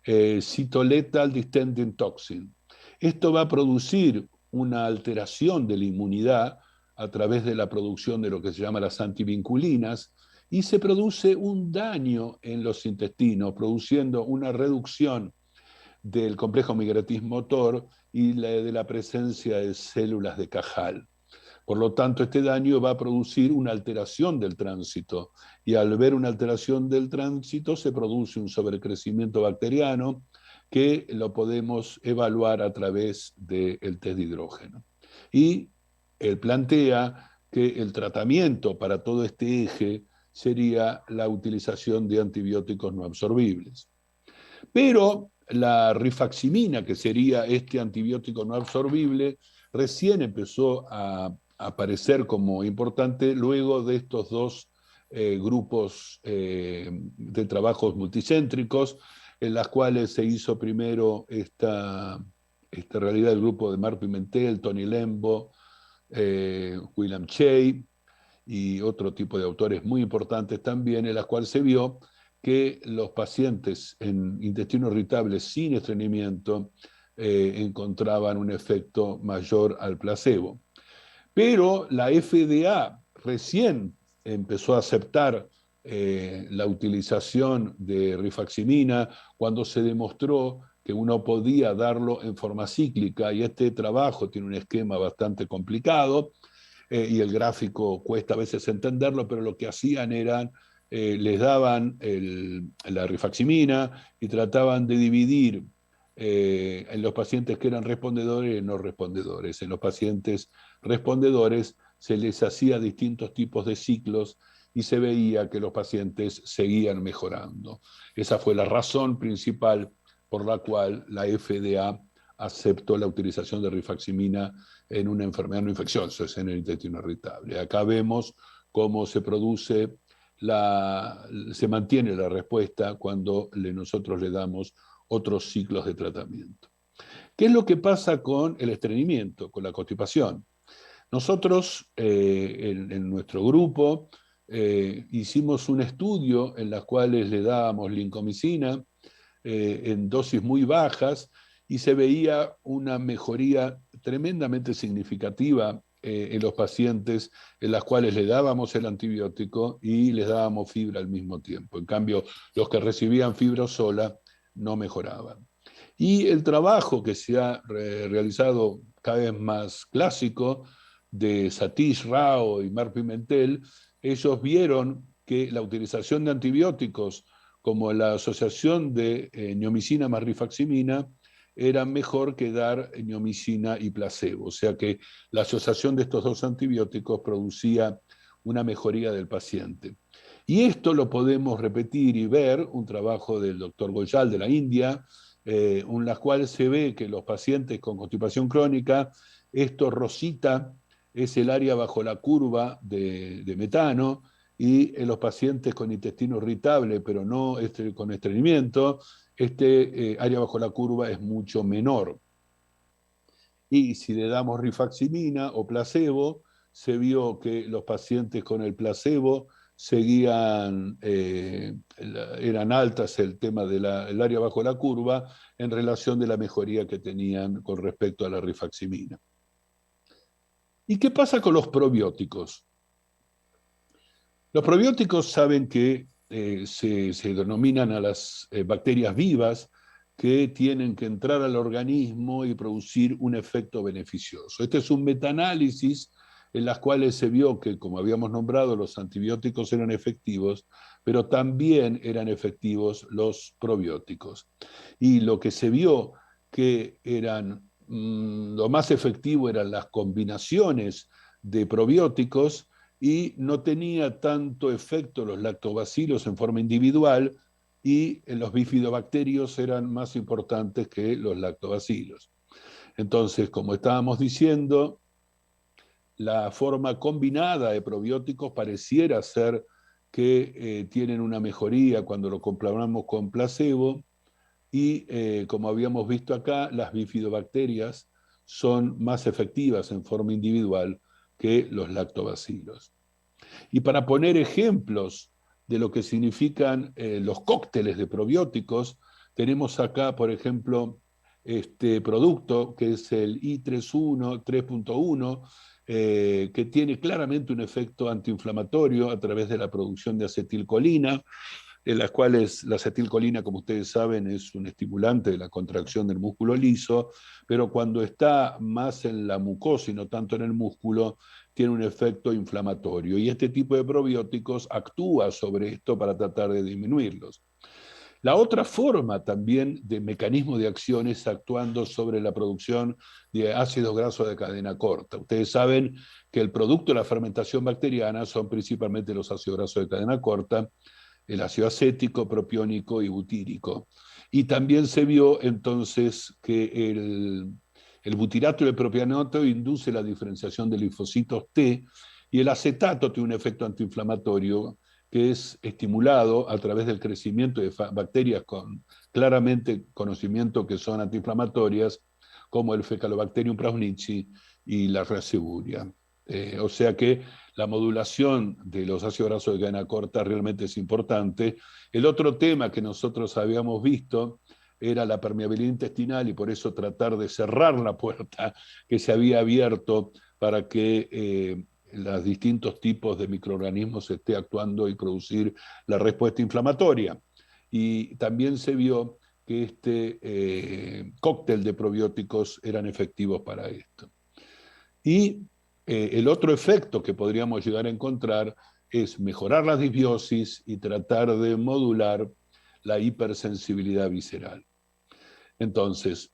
Cytolethal Distending Toxin. Esto va a producir una alteración de la inmunidad a través de la producción de lo que se llama las antivinculinas, y se produce un daño en los intestinos, produciendo una reducción del complejo migratis motor y de la presencia de células de Cajal. Por lo tanto, este daño va a producir una alteración del tránsito, y al ver una alteración del tránsito se produce un sobrecrecimiento bacteriano que lo podemos evaluar a través del test de hidrógeno. Y él plantea que el tratamiento para todo este eje sería la utilización de antibióticos no absorbibles. Pero la rifaximina, que sería este antibiótico no absorbible, recién empezó a aparecer como importante luego de estos dos grupos de trabajos multicéntricos, en las cuales se hizo primero esta realidad del grupo de Mark Pimentel, Tony Lembo, William Shea y otro tipo de autores muy importantes también, en las cuales se vio que los pacientes en intestino irritable sin estreñimiento encontraban un efecto mayor al placebo. Pero la FDA recién empezó a aceptar la utilización de rifaximina cuando se demostró que uno podía darlo en forma cíclica, y este trabajo tiene un esquema bastante complicado y el gráfico cuesta a veces entenderlo, pero lo que hacían eran les daban la rifaximina y trataban de dividir en los pacientes que eran respondedores y no respondedores. En los pacientes respondedores se les hacía distintos tipos de ciclos y se veía que los pacientes seguían mejorando. Esa fue la razón principal por la cual la FDA aceptó la utilización de rifaximina en una enfermedad no infecciosa, es en el intestino irritable. Acá vemos cómo se produce se mantiene la respuesta cuando nosotros le damos otros ciclos de tratamiento. ¿Qué es lo que pasa con el estreñimiento, con la constipación? Nosotros en nuestro grupo hicimos un estudio en las cuales le dábamos lincomicina en dosis muy bajas y se veía una mejoría tremendamente significativa en los pacientes en las cuales le dábamos el antibiótico y les dábamos fibra al mismo tiempo. En cambio, los que recibían fibra sola no mejoraban. Y el trabajo que se ha realizado cada vez más clásico de Satish Rao y Mark Pimentel, ellos vieron que la utilización de antibióticos como la asociación de neomicina más rifaximina era mejor que dar neomicina y placebo. O sea que la asociación de estos dos antibióticos producía una mejoría del paciente. Y esto lo podemos repetir y ver, un trabajo del doctor Goyal de la India, en la cual se ve que los pacientes con constipación crónica, esto rosita es el área bajo la curva de metano, y en los pacientes con intestino irritable, pero no con estreñimiento, área bajo la curva es mucho menor. Y si le damos rifaximirina o placebo, se vio que los pacientes con el placebo seguían, eran altas el tema del área bajo la curva en relación de la mejoría que tenían con respecto a la rifaximirina. ¿Y qué pasa con los probióticos? Los probióticos saben que se denominan a las bacterias vivas que tienen que entrar al organismo y producir un efecto beneficioso. Este es un metaanálisis en las cuales se vio que, como habíamos nombrado, los antibióticos eran efectivos, pero también eran efectivos los probióticos. Y lo que se vio que eran, lo más efectivo eran las combinaciones de probióticos, y no tenía tanto efecto los lactobacilos en forma individual, y los bifidobacterios eran más importantes que los lactobacilos. Entonces, como estábamos diciendo, la forma combinada de probióticos pareciera ser que tienen una mejoría cuando lo comparamos con placebo, y como habíamos visto acá, las bifidobacterias son más efectivas en forma individual que los lactobacilos. Y para poner ejemplos de lo que significan los cócteles de probióticos, tenemos acá, por ejemplo, este producto que es el I31 3.1, que tiene claramente un efecto antiinflamatorio a través de la producción de acetilcolina, en las cuales la acetilcolina, como ustedes saben, es un estimulante de la contracción del músculo liso, pero cuando está más en la mucosa y no tanto en el músculo, tiene un efecto inflamatorio. Y este tipo de probióticos actúa sobre esto para tratar de disminuirlos. La otra forma también de mecanismo de acción es actuando sobre la producción de ácidos grasos de cadena corta. Ustedes saben que el producto de la fermentación bacteriana son principalmente los ácidos grasos de cadena corta, el ácido acético, propiónico y butírico. Y también se vio entonces que el butirato y el propianato induce la diferenciación de linfocitos T, y el acetato tiene un efecto antiinflamatorio que es estimulado a través del crecimiento de bacterias con claramente conocimiento que son antiinflamatorias, como el Faecalibacterium prausnitzii y la Rhaseburia. O sea que la modulación de los ácidos grasos de cadena corta realmente es importante. El otro tema que nosotros habíamos visto era la permeabilidad intestinal, y por eso tratar de cerrar la puerta que se había abierto para que los distintos tipos de microorganismos esté actuando y producir la respuesta inflamatoria. Y también se vio que este cóctel de probióticos eran efectivos para esto. Y el otro efecto que podríamos llegar a encontrar es mejorar la disbiosis y tratar de modular la hipersensibilidad visceral. Entonces,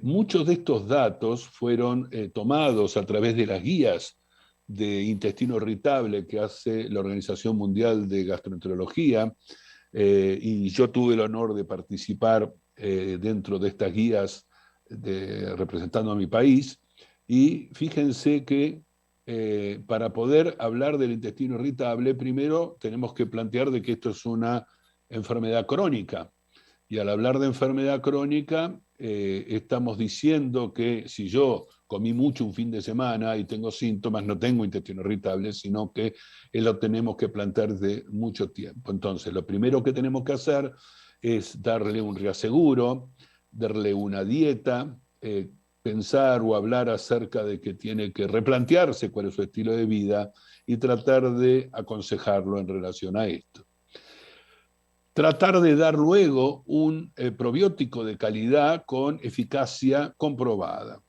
muchos de estos datos fueron tomados a través de las guías de intestino irritable que hace la Organización Mundial de Gastroenterología, y yo tuve el honor de participar dentro de estas guías representando a mi país. Y fíjense que para poder hablar del intestino irritable, primero tenemos que plantear de que esto es una enfermedad crónica. Y al hablar de enfermedad crónica, estamos diciendo que si yo comí mucho un fin de semana y tengo síntomas, no tengo intestino irritable, sino que lo tenemos que plantear de mucho tiempo. Entonces, lo primero que tenemos que hacer es darle un reaseguro, darle una dieta, pensar o hablar acerca de que tiene que replantearse cuál es su estilo de vida y tratar de aconsejarlo en relación a esto. Tratar de dar luego un probiótico de calidad con eficacia comprobada.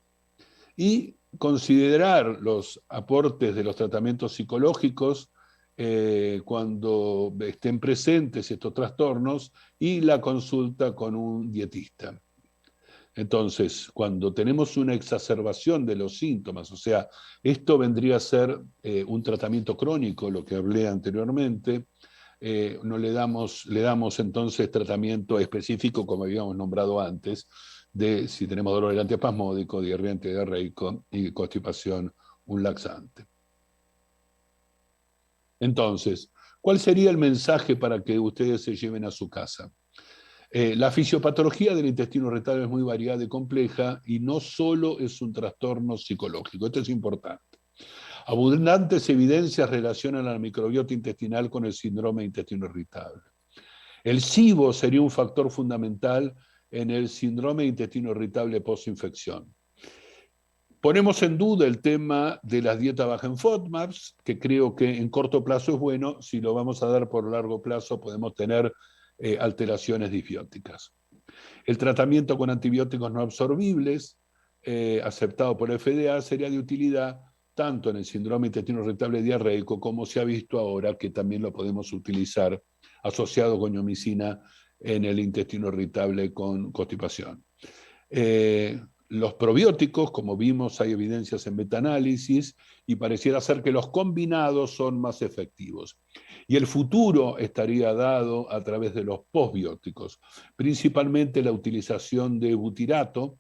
Y considerar los aportes de los tratamientos psicológicos cuando estén presentes estos trastornos, y la consulta con un dietista. Entonces, cuando tenemos una exacerbación de los síntomas, o sea, esto vendría a ser un tratamiento crónico, lo que hablé anteriormente, no le damos entonces tratamiento específico, como habíamos nombrado antes, de si tenemos dolor antiespasmódico, diarrea antidiarreico y constipación, un laxante. Entonces, ¿cuál sería el mensaje para que ustedes se lleven a su casa? La fisiopatología del intestino irritable es muy variada y compleja y no solo es un trastorno psicológico, esto es importante. Abundantes evidencias relacionan a la microbiota intestinal con el síndrome de intestino irritable. El SIBO sería un factor fundamental en el síndrome de intestino irritable postinfección. Ponemos en duda el tema de las dietas bajas en FODMAPs, que creo que en corto plazo es bueno. Si lo vamos a dar por largo plazo podemos tener alteraciones disbióticas. El tratamiento con antibióticos no absorbibles, aceptado por la FDA, sería de utilidad tanto en el síndrome intestino irritable diarreico como se ha visto ahora que también lo podemos utilizar asociado con iomicina en el intestino irritable con constipación. Los probióticos, como vimos, hay evidencias en metaanálisis y pareciera ser que los combinados son más efectivos. Y el futuro estaría dado a través de los posbióticos, principalmente la utilización de butirato,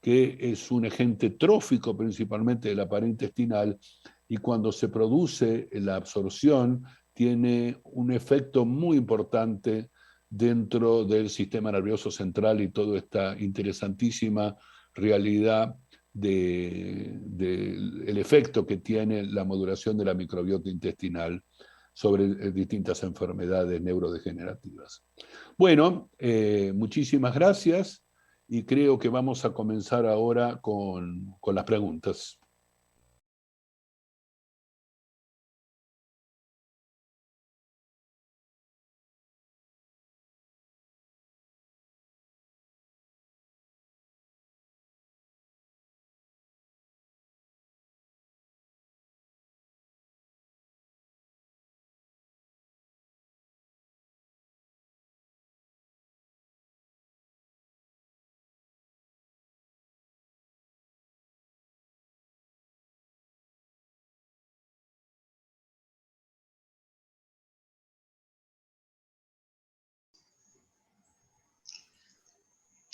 que es un agente trófico principalmente de la pared intestinal, y cuando se produce la absorción tiene un efecto muy importante dentro del sistema nervioso central y toda esta interesantísima realidad del efecto que tiene la modulación de la microbiota intestinal sobre distintas enfermedades neurodegenerativas. Bueno, muchísimas gracias y creo que vamos a comenzar ahora con las preguntas.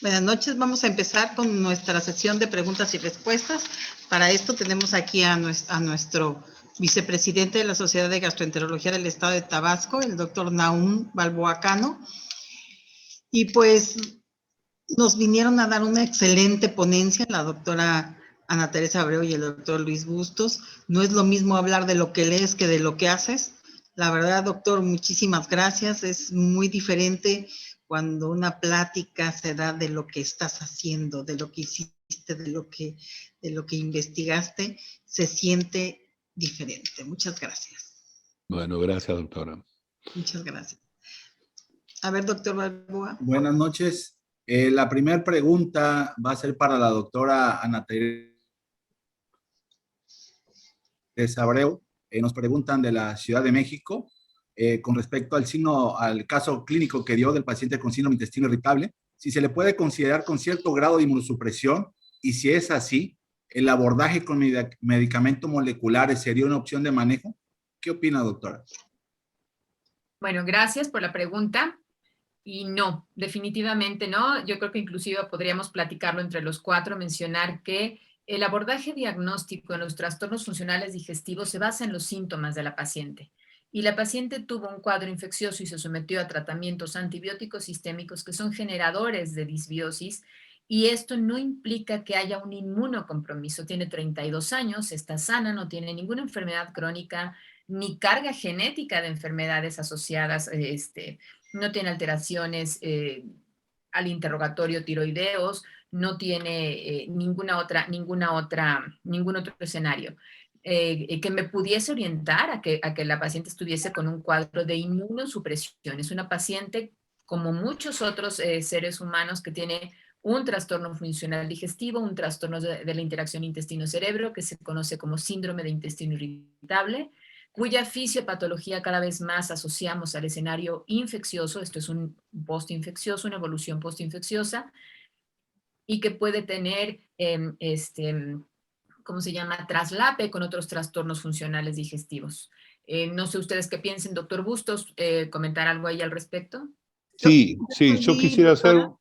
Buenas noches, vamos a empezar con nuestra sesión de preguntas y respuestas. Para esto tenemos aquí a nuestro vicepresidente de la Sociedad de Gastroenterología del Estado de Tabasco, el doctor Nahum Balboa Cano. Y pues nos vinieron a dar una excelente ponencia, la doctora Ana Teresa Abreu y el doctor Luis Bustos. No es lo mismo hablar de lo que lees que de lo que haces. La verdad, doctor, muchísimas gracias. Es muy diferente cuando una plática se da de lo que estás haciendo, de lo que hiciste, de lo que investigaste, se siente diferente. Muchas gracias. Bueno, gracias, doctora. Muchas gracias. A ver, doctor Balboa. Buenas noches. La primera pregunta va a ser para la doctora Ana Teresa Abreu. Nos preguntan de la Ciudad de México con respecto al caso clínico que dio del paciente con síndrome de intestino irritable, si se le puede considerar con cierto grado de inmunosupresión y si es así, el abordaje con medicamentos moleculares sería una opción de manejo. ¿Qué opina, doctora? Bueno, gracias por la pregunta. Y no, definitivamente no. Yo creo que inclusive podríamos platicarlo entre los cuatro, mencionar que el abordaje diagnóstico en los trastornos funcionales digestivos se basa en los síntomas de la paciente. Y la paciente tuvo un cuadro infeccioso y se sometió a tratamientos antibióticos sistémicos que son generadores de disbiosis. Y esto no implica que haya un inmunocompromiso. Tiene 32 años, está sana, no tiene ninguna enfermedad crónica, ni carga genética de enfermedades asociadas, no tiene alteraciones al interrogatorio tiroideos, no tiene ningún otro escenario que me pudiese orientar a que la paciente estuviese con un cuadro de inmunosupresión. Es una paciente como muchos otros seres humanos que tiene un trastorno funcional digestivo, un trastorno de la interacción intestino-cerebro que se conoce como síndrome de intestino irritable, cuya fisiopatología cada vez más asociamos al escenario infeccioso. Esto es un postinfeccioso, una evolución postinfecciosa, y que puede tener, ¿cómo se llama?, traslape con otros trastornos funcionales digestivos. No sé ustedes qué piensen, doctor Bustos, comentar algo ahí al respecto. Sí, sí, yo entendí, quisiera hacer... doctora.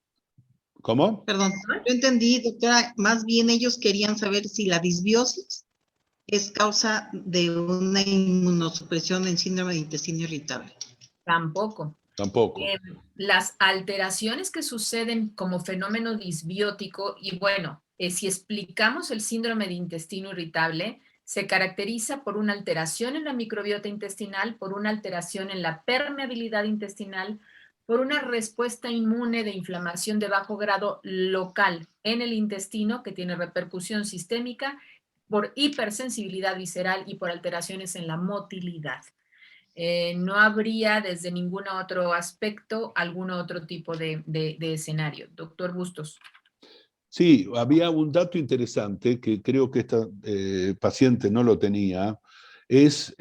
¿Cómo? Perdón, yo entendí, doctora, más bien ellos querían saber si la disbiosis es causa de una inmunosupresión en síndrome de intestino irritable. Tampoco. Tampoco. Las alteraciones que suceden como fenómeno disbiótico, y bueno, si explicamos el síndrome de intestino irritable, se caracteriza por una alteración en la microbiota intestinal, por una alteración en la permeabilidad intestinal, por una respuesta inmune de inflamación de bajo grado local en el intestino que tiene repercusión sistémica, por hipersensibilidad visceral y por alteraciones en la motilidad. No habría desde ningún otro aspecto algún otro tipo de escenario. Doctor Bustos. Sí, había un dato interesante que creo que esta paciente no lo tenía, es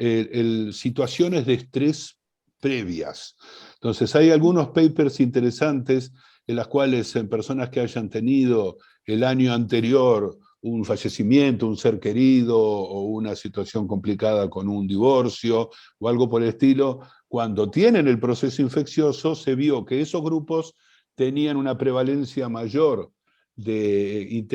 situaciones de estrés previas. Entonces, hay algunos papers interesantes en las cuales en personas que hayan tenido el año anterior un fallecimiento, un ser querido o una situación complicada con un divorcio o algo por el estilo, cuando tienen el proceso infeccioso se vio que esos grupos tenían una prevalencia mayor de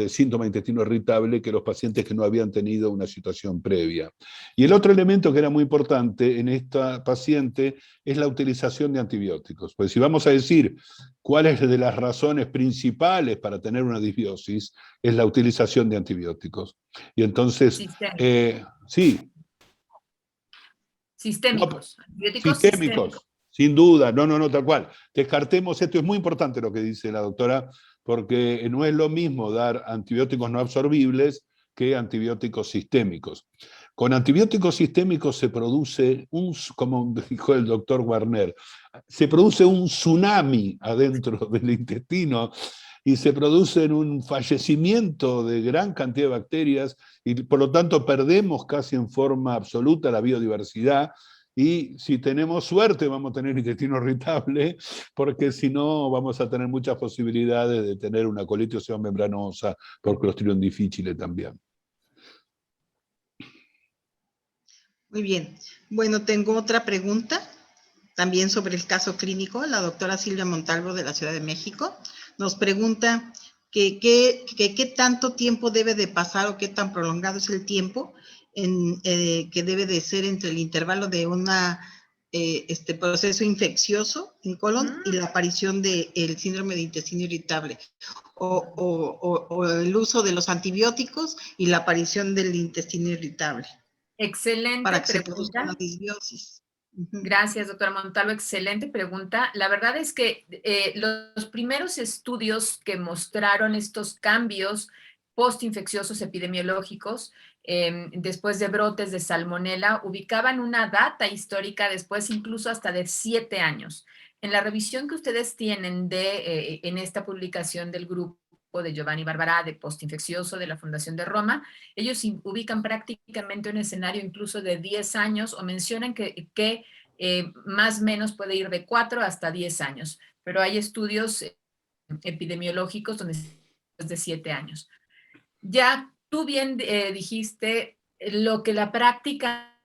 síntoma de intestino irritable que los pacientes que no habían tenido una situación previa. Y el otro elemento que era muy importante en esta paciente es la utilización de antibióticos. Pues si vamos a decir cuáles de las razones principales para tener una disbiosis, es la utilización de antibióticos. Y entonces, sí. Sistémicos. No, Antibióticos sistémicos, sin duda, no, tal cual. Descartemos esto, es muy importante lo que dice la doctora, porque no es lo mismo dar antibióticos no absorbibles que antibióticos sistémicos. Con antibióticos sistémicos se produce como dijo el doctor Warner, se produce un tsunami adentro del intestino y se produce un fallecimiento de gran cantidad de bacterias y por lo tanto perdemos casi en forma absoluta la biodiversidad. Y si tenemos suerte vamos a tener intestino irritable, porque si no vamos a tener muchas posibilidades de tener una colitis membranosa por Clostridium difficile también. Muy bien. Bueno, tengo otra pregunta, también sobre el caso clínico. La doctora Silvia Montalvo de la Ciudad de México nos pregunta que qué tanto tiempo debe de pasar o qué tan prolongado es el tiempo que debe de ser entre el intervalo de una proceso infeccioso en colon y la aparición del síndrome de intestino irritable o el uso de los antibióticos y la aparición del intestino irritable. Excelente Para que pregunta. se produzca una disbiosis. Gracias, doctora Montalvo. Excelente pregunta. La verdad es que los primeros estudios que mostraron estos cambios postinfecciosos epidemiológicos después de brotes de salmonela ubicaban una data histórica después incluso hasta de 7 años. En la revisión que ustedes tienen en esta publicación del grupo de Giovanni Barbarà de postinfeccioso de la Fundación de Roma, ellos ubican prácticamente un escenario incluso de 10 años o mencionan que más o menos puede ir de 4 hasta 10 años, pero hay estudios epidemiológicos donde es de 7 años. Ya tú bien dijiste lo que la práctica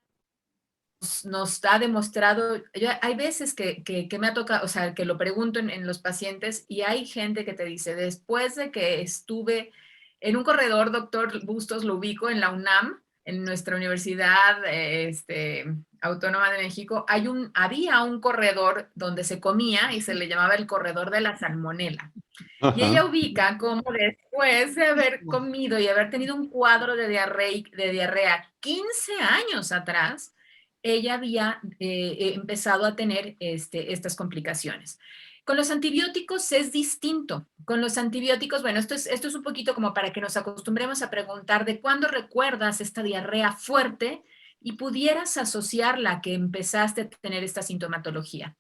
nos ha demostrado. Hay veces que me ha tocado, o sea, que lo pregunto en los pacientes y hay gente que te dice, después de que estuve en un corredor, doctor Bustos, lo ubico en la UNAM, en nuestra Universidad Autónoma de México, había un corredor donde se comía y se le llamaba el corredor de la salmonela. Ajá. Y ella ubica como después de haber comido y haber tenido un cuadro de diarrea 15 años atrás, ella había empezado a tener estas complicaciones. Con los antibióticos es distinto. Con los antibióticos, bueno, esto es un poquito como para que nos acostumbremos a preguntar de cuándo recuerdas esta diarrea fuerte y pudieras asociarla a que empezaste a tener esta sintomatología.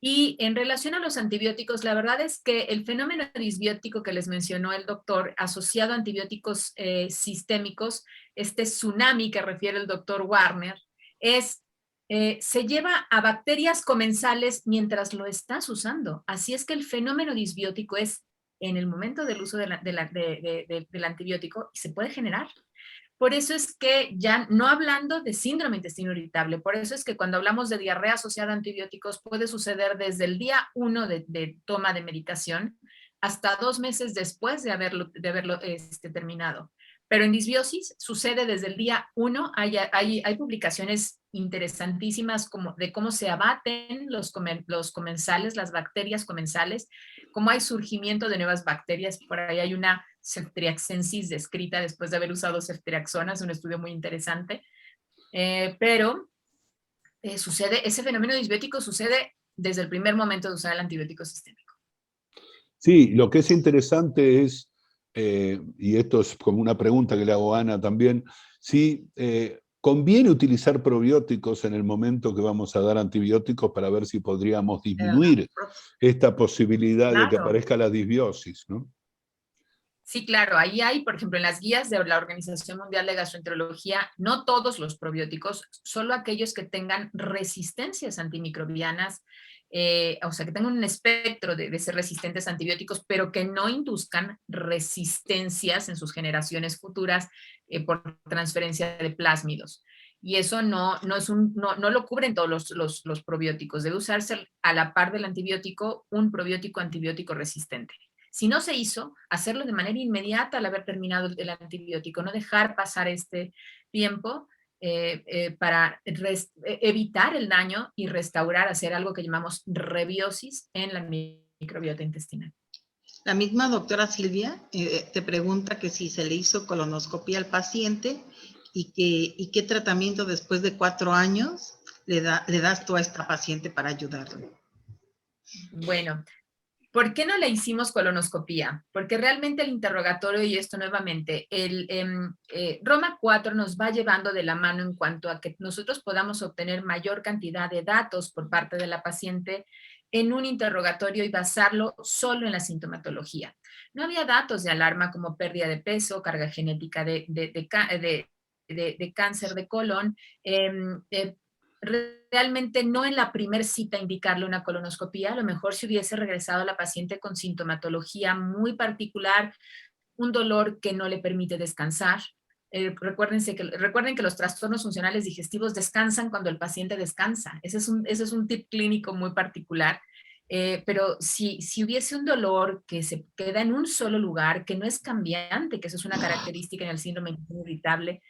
Y en relación a los antibióticos, la verdad es que el fenómeno disbiótico que les mencionó el doctor, asociado a antibióticos sistémicos, este tsunami que refiere el doctor Warner, se lleva a bacterias comensales mientras lo estás usando. Así es que el fenómeno disbiótico es en el momento del uso del antibiótico y se puede generar. Por eso es que ya no hablando de síndrome de intestino irritable, por eso es que cuando hablamos de diarrea asociada a antibióticos puede suceder desde el día 1 de toma de medicación hasta 2 meses después de haberlo terminado. Pero en disbiosis sucede desde el día 1, hay publicaciones interesantísimas como de cómo se abaten los comensales, las bacterias comensales, cómo hay surgimiento de nuevas bacterias. Por ahí hay una ceftriaxensis descrita después de haber usado ceftriaxona, es un estudio muy interesante. Pero sucede, ese fenómeno disbiótico sucede desde el primer momento de usar el antibiótico sistémico. Sí, lo que es interesante es, y esto es como una pregunta que le hago a Ana también, si conviene utilizar probióticos en el momento que vamos a dar antibióticos para ver si podríamos disminuir esta posibilidad de que aparezca la disbiosis, ¿no? Sí, claro, ahí hay, por ejemplo, en las guías de la Organización Mundial de Gastroenterología, no todos los probióticos, solo aquellos que tengan resistencias antimicrobianas, o sea, que tengan un espectro de ser resistentes a antibióticos, pero que no induzcan resistencias en sus generaciones futuras por transferencia de plásmidos. Y eso no lo cubren todos los probióticos. Debe usarse a la par del antibiótico un probiótico antibiótico resistente. Si no se hizo, hacerlo de manera inmediata al haber terminado el antibiótico, no dejar pasar este tiempo para evitar el daño y restaurar, hacer algo que llamamos rebiosis en la microbiota intestinal. La misma doctora Silvia te pregunta que si se le hizo colonoscopia al paciente y qué tratamiento después de 4 años le das tú a esta paciente para ayudarle. Bueno, ¿por qué no le hicimos colonoscopía? Porque realmente el interrogatorio, y esto nuevamente, Roma 4 nos va llevando de la mano en cuanto a que nosotros podamos obtener mayor cantidad de datos por parte de la paciente en un interrogatorio y basarlo solo en la sintomatología. No había datos de alarma como pérdida de peso, carga genética de cáncer de colon, realmente no en la primera cita indicarle una colonoscopía, a lo mejor si hubiese regresado a la paciente con sintomatología muy particular, un dolor que no le permite descansar. Recuerden que los trastornos funcionales digestivos descansan cuando el paciente descansa. Ese es un tip clínico muy particular. Pero si hubiese un dolor que se queda en un solo lugar, que no es cambiante, que eso es una característica en el síndrome irritable,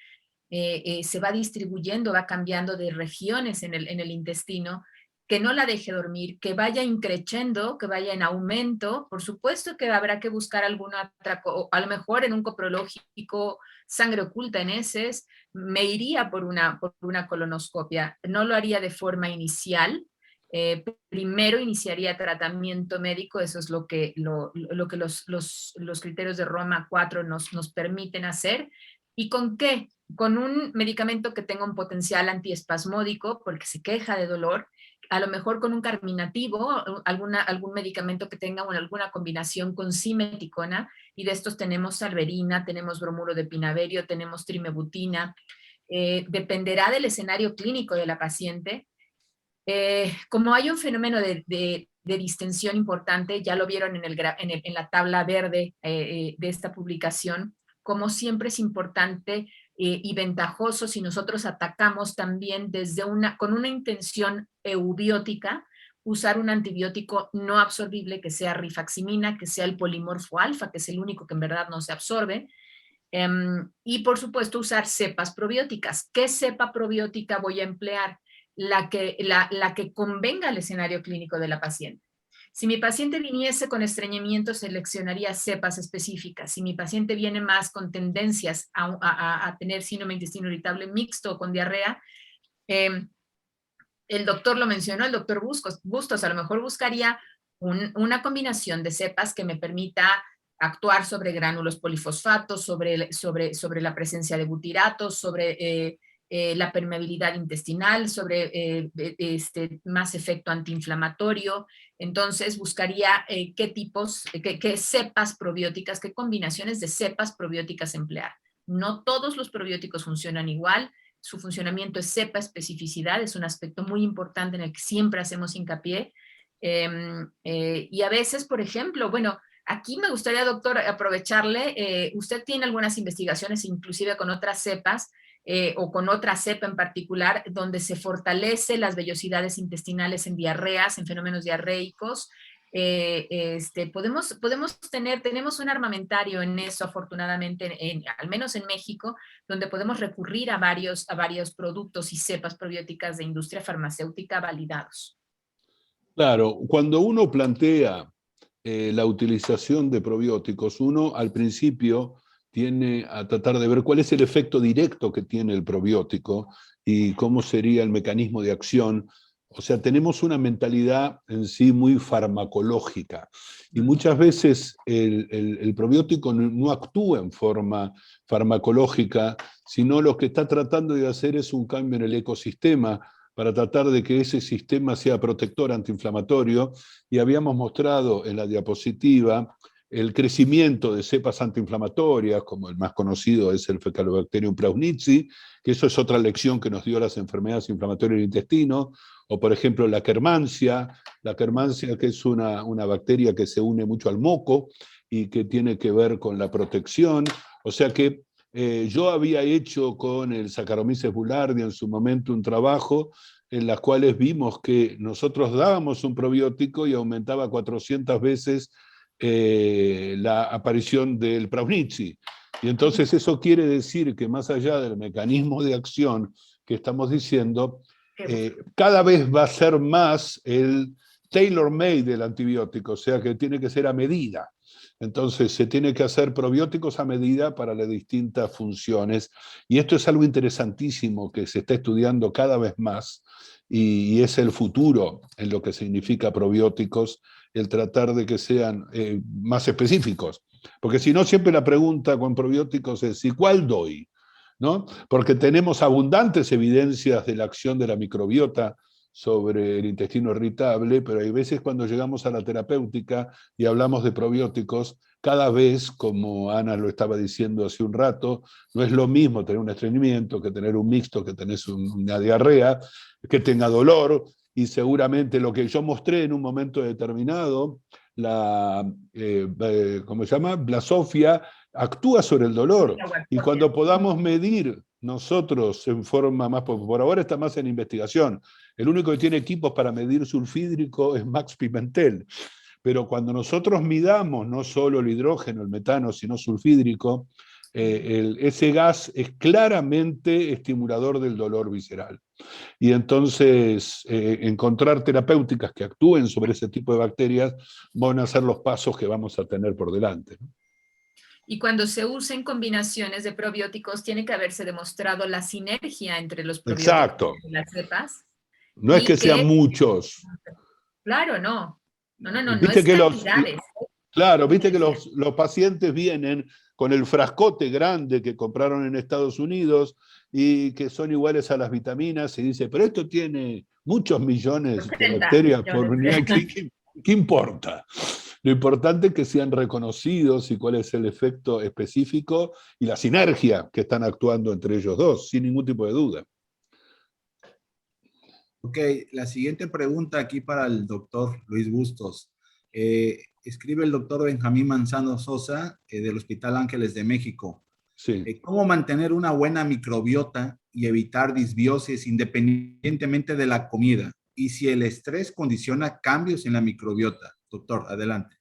se va distribuyendo, va cambiando de regiones en el intestino, que no la deje dormir, que vaya increciendo, que vaya en aumento. Por supuesto que habrá que buscar alguna otra, a lo mejor en un coprológico, sangre oculta en heces, me iría por una colonoscopia. No lo haría de forma inicial. Primero iniciaría tratamiento médico, eso es lo que los criterios de Roma 4 nos permiten hacer. ¿Y con qué? Con un medicamento que tenga un potencial antiespasmódico, porque se queja de dolor, a lo mejor con un carminativo, algún medicamento que tenga alguna combinación con simeticona, y de estos tenemos salverina, tenemos bromuro de pinaverio, tenemos trimebutina. Dependerá del escenario clínico de la paciente. Como hay un fenómeno de distensión importante, ya lo vieron en la tabla verde de esta publicación, como siempre es importante y ventajoso si nosotros atacamos también con una intención eubiótica, usar un antibiótico no absorbible que sea rifaximina, que sea el polimorfo alfa, que es el único que en verdad no se absorbe, y por supuesto usar cepas probióticas. ¿Qué cepa probiótica voy a emplear? La que convenga al escenario clínico de la paciente. Si mi paciente viniese con estreñimiento, seleccionaría cepas específicas. Si mi paciente viene más con tendencias a tener síndrome de intestino irritable mixto o con diarrea, el doctor lo mencionó, el doctor Bustos, a lo mejor buscaría una combinación de cepas que me permita actuar sobre gránulos polifosfatos, sobre la presencia de butiratos, sobre la permeabilidad intestinal, sobre más efecto antiinflamatorio. Entonces buscaría qué cepas probióticas, qué combinaciones de cepas probióticas emplear. No todos los probióticos funcionan igual, su funcionamiento es cepa especificidad, es un aspecto muy importante en el que siempre hacemos hincapié. Y a veces, por ejemplo, bueno, Aquí me gustaría, doctor, aprovecharle, usted tiene algunas investigaciones, inclusive con otras cepas, o con otra cepa en particular, donde se fortalece las vellosidades intestinales en diarreas, en fenómenos diarreicos. Tenemos un armamentario en eso, afortunadamente, al menos en México, donde podemos recurrir a varios productos y cepas probióticas de industria farmacéutica validados. Claro, cuando uno plantea la utilización de probióticos, uno al principio tiene a tratar de ver cuál es el efecto directo que tiene el probiótico y cómo sería el mecanismo de acción. O sea, tenemos una mentalidad en sí muy farmacológica y muchas veces el probiótico no actúa en forma farmacológica, sino lo que está tratando de hacer es un cambio en el ecosistema para tratar de que ese sistema sea protector antiinflamatorio, y habíamos mostrado en la diapositiva el crecimiento de cepas antiinflamatorias, como el más conocido es el Faecalibacterium prausnitzii, que eso es otra lección que nos dio las enfermedades inflamatorias del intestino, o por ejemplo la Akkermansia que es una bacteria que se une mucho al moco y que tiene que ver con la protección. O sea que yo había hecho con el Saccharomyces boulardii en su momento un trabajo en las cuales vimos que nosotros dábamos un probiótico y aumentaba 400 veces la aparición del prausnitzii. Y entonces eso quiere decir que más allá del mecanismo de acción que estamos diciendo, cada vez va a ser más el tailor-made del antibiótico, o sea que tiene que ser a medida. Entonces se tiene que hacer probióticos a medida para las distintas funciones, y esto es algo interesantísimo que se está estudiando cada vez más, y es el futuro en lo que significa probióticos, el tratar de que sean más específicos. Porque si no, siempre la pregunta con probióticos es ¿y cuál doy? ¿No? Porque tenemos abundantes evidencias de la acción de la microbiota sobre el intestino irritable, pero hay veces cuando llegamos a la terapéutica y hablamos de probióticos, cada vez, como Ana lo estaba diciendo hace un rato, no es lo mismo tener un estreñimiento que tener un mixto, que tener una diarrea, que tenga dolor, y seguramente lo que yo mostré en un momento determinado, ¿cómo se llama? Blasofia, actúa sobre el dolor, y cuando podamos medir nosotros en forma más, por ahora está más en investigación, el único que tiene equipos para medir sulfídrico es Max Pimentel, pero cuando nosotros midamos no solo el hidrógeno, el metano, sino sulfídrico, ese gas es claramente estimulador del dolor visceral. Y entonces encontrar terapéuticas que actúen sobre ese tipo de bacterias van a ser los pasos que vamos a tener por delante, ¿no? Y cuando se usen combinaciones de probióticos, tiene que haberse demostrado la sinergia entre los probióticos. Exacto. Y las cepas. No es que sean muchos. Claro, no. No Viste es que cantidades. Claro, viste que los pacientes vienen con el frascote grande que compraron en Estados Unidos y que son iguales a las vitaminas, y dice, pero esto tiene muchos millones de bacterias por unidad. ¿Qué importa? Lo importante es que sean reconocidos y cuál es el efecto específico y la sinergia que están actuando entre ellos dos, sin ningún tipo de duda. Ok, la siguiente pregunta aquí para el doctor Luis Bustos. Escribe el doctor Benjamín Manzano Sosa del Hospital Ángeles de México. Sí. ¿Cómo mantener una buena microbiota y evitar disbiosis independientemente de la comida? Y si el estrés condiciona cambios en la microbiota. Doctor, adelante.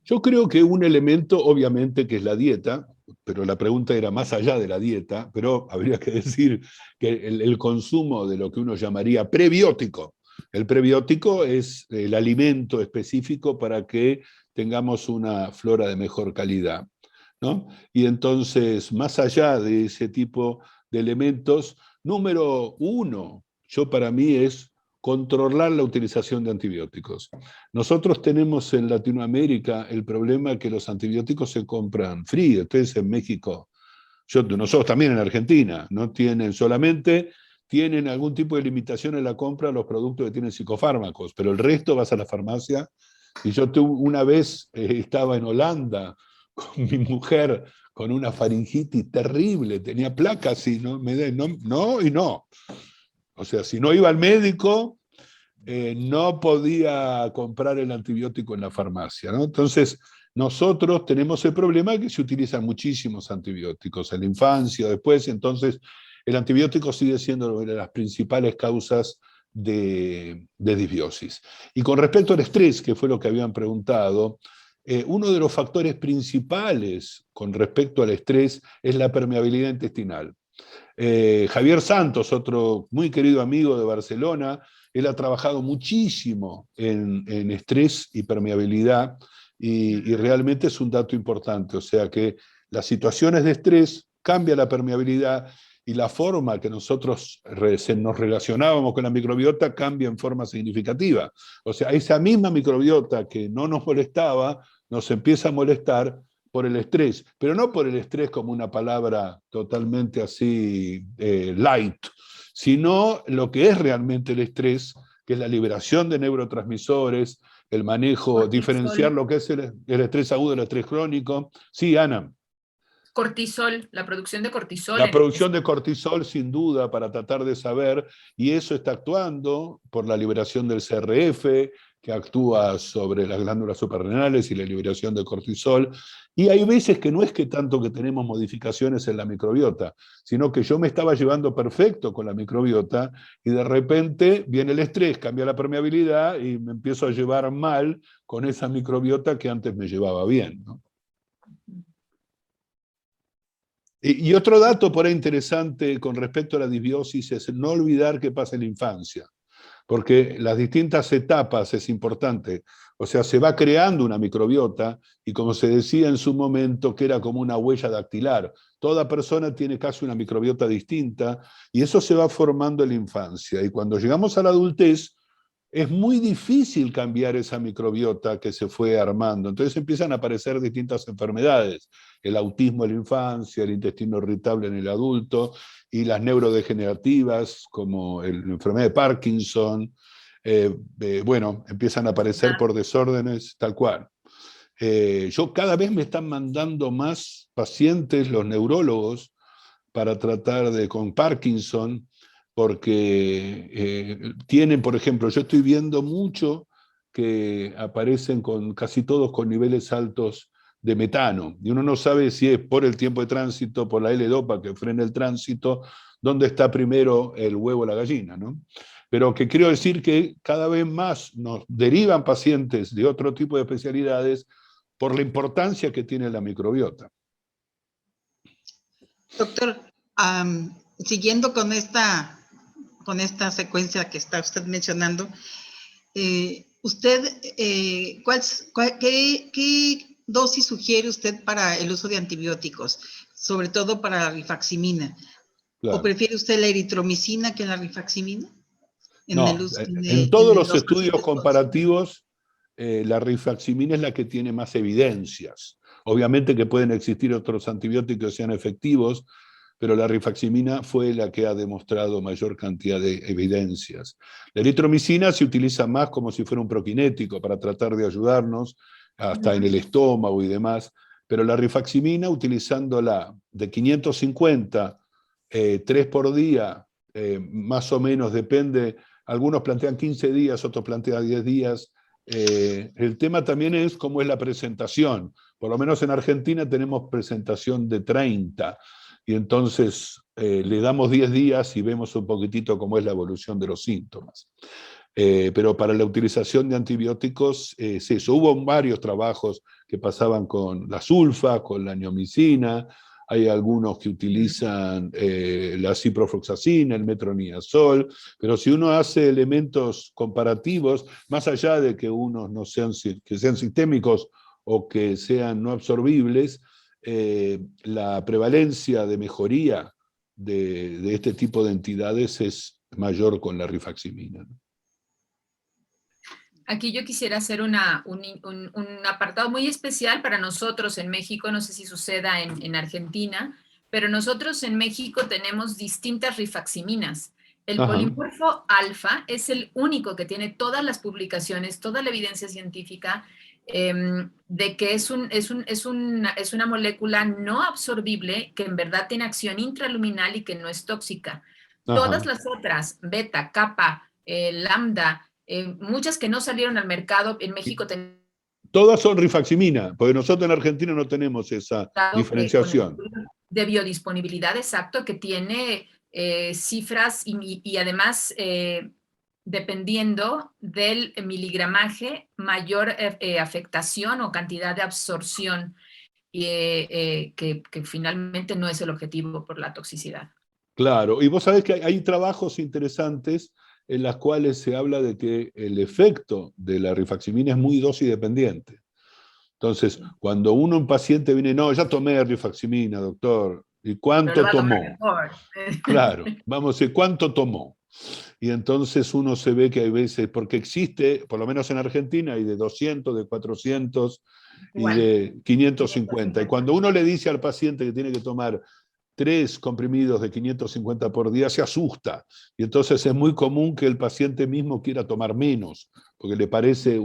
Yo creo que un elemento, obviamente, que es la dieta, pero la pregunta era más allá de la dieta, pero habría que decir que el consumo de lo que uno llamaría prebiótico. El prebiótico es el alimento específico para que tengamos una flora de mejor calidad, ¿no? Y entonces, más allá de ese tipo de elementos, número uno, para mí es controlar la utilización de antibióticos. Nosotros tenemos en Latinoamérica el problema que los antibióticos se compran fríos. Ustedes en México, nosotros también en Argentina, no tienen solamente, tienen algún tipo de limitación en la compra de los productos que tienen psicofármacos, pero el resto vas a la farmacia. Y yo una vez estaba en Holanda con mi mujer con una faringitis terrible, tenía placas y no. O sea, si no iba al médico, no podía comprar el antibiótico en la farmacia, ¿no? Entonces, nosotros tenemos el problema de que se utilizan muchísimos antibióticos en la infancia, después, entonces el antibiótico sigue siendo una de las principales causas de disbiosis. Y con respecto al estrés, que fue lo que habían preguntado, uno de los factores principales con respecto al estrés es la permeabilidad intestinal. Javier Santos, otro muy querido amigo de Barcelona, él ha trabajado muchísimo en estrés y permeabilidad, y realmente es un dato importante, o sea que las situaciones de estrés cambian la permeabilidad y la forma que nosotros nos relacionábamos con la microbiota cambia en forma significativa. O sea, esa misma microbiota que no nos molestaba, nos empieza a molestar por el estrés, pero no por el estrés como una palabra totalmente así light, sino lo que es realmente el estrés, que es la liberación de neurotransmisores, el manejo, Cortisol. diferenciar lo que es el estrés agudo del estrés crónico. Sí, Ana. Cortisol, la producción de cortisol. La producción de cortisol, sin duda, para tratar de saber, y eso está actuando por la liberación del CRF, que actúa sobre las glándulas suprarrenales y la liberación de cortisol. Y hay veces que no es que tanto que tenemos modificaciones en la microbiota, sino que yo me estaba llevando perfecto con la microbiota y de repente viene el estrés, cambia la permeabilidad y me empiezo a llevar mal con esa microbiota que antes me llevaba bien, ¿no? Y otro dato por ahí interesante con respecto a la disbiosis es no olvidar qué pasa en la infancia, porque las distintas etapas es importante. O sea, se va creando una microbiota y como se decía en su momento que era como una huella dactilar. Toda persona tiene casi una microbiota distinta y eso se va formando en la infancia. Y cuando llegamos a la adultez, es muy difícil cambiar esa microbiota que se fue armando. Entonces empiezan a aparecer distintas enfermedades. El autismo en la infancia, el intestino irritable en el adulto, y las neurodegenerativas, como la enfermedad de Parkinson. Bueno, empiezan a aparecer por desórdenes, tal cual. Yo cada vez me están mandando más pacientes, los neurólogos, para tratar con Parkinson, porque tienen, por ejemplo, yo estoy viendo mucho que aparecen casi todos con niveles altos de metano, y uno no sabe si es por el tiempo de tránsito, por la L-Dopa que frena el tránsito, dónde está primero el huevo o la gallina, ¿no? Pero que quiero decir que cada vez más nos derivan pacientes de otro tipo de especialidades por la importancia que tiene la microbiota. Doctor, siguiendo con esta secuencia que está usted mencionando, ¿qué dosis sugiere usted para el uso de antibióticos, sobre todo para la rifaximina? Claro. ¿O prefiere usted la eritromicina que la rifaximina? En todos los estudios comparativos, la rifaximina es la que tiene más evidencias. Obviamente que pueden existir otros antibióticos que sean efectivos, pero la rifaximina fue la que ha demostrado mayor cantidad de evidencias. La eritromicina se utiliza más como si fuera un prokinético para tratar de ayudarnos, hasta en el estómago y demás, pero la rifaximina, utilizándola de 550, 3 por día, más o menos, depende, algunos plantean 15 días, otros plantean 10 días. El tema también es cómo es la presentación. Por lo menos en Argentina tenemos presentación de 30, y entonces le damos 10 días y vemos un poquitito cómo es la evolución de los síntomas. Pero para la utilización de antibióticos es eso. Hubo varios trabajos que pasaban con la sulfa, con la neomicina. Hay algunos que utilizan la ciprofloxacina, el metronidazol, pero si uno hace elementos comparativos, más allá de que unos no sean, que sean sistémicos o que sean no absorbibles, la prevalencia de mejoría de este tipo de entidades es mayor con la rifaximina, ¿no? Aquí yo quisiera hacer un apartado muy especial para nosotros en México, no sé si suceda en Argentina, pero nosotros en México tenemos distintas rifaximinas. El polimorfo alfa es el único que tiene todas las publicaciones, toda la evidencia científica de que es una molécula no absorbible, que en verdad tiene acción intraluminal y que no es tóxica. Todas las otras, beta, kappa, lambda, muchas que no salieron al mercado, en México tenemos Todas son rifaximina, porque nosotros en Argentina no tenemos esa Dado que diferenciación. con el de biodisponibilidad exacto que tiene cifras y además dependiendo del miligramaje, mayor afectación o cantidad de absorción que finalmente no es el objetivo por la toxicidad. Claro, y vos sabés que hay trabajos interesantes en los cuales se habla de que el efecto de la rifaximina es muy dosis dependiente. Entonces, cuando un paciente viene, no, ya tomé rifaximina, doctor, ¿y cuánto tomó? Claro, vamos a decir, ¿cuánto tomó? Y entonces uno se ve que hay veces, porque existe, por lo menos en Argentina, hay de 200, de 400 y de 550. Y cuando uno le dice al paciente que tiene que tomar 3 comprimidos de 550 por día, se asusta. Y entonces es muy común que el paciente mismo quiera tomar menos, porque le parece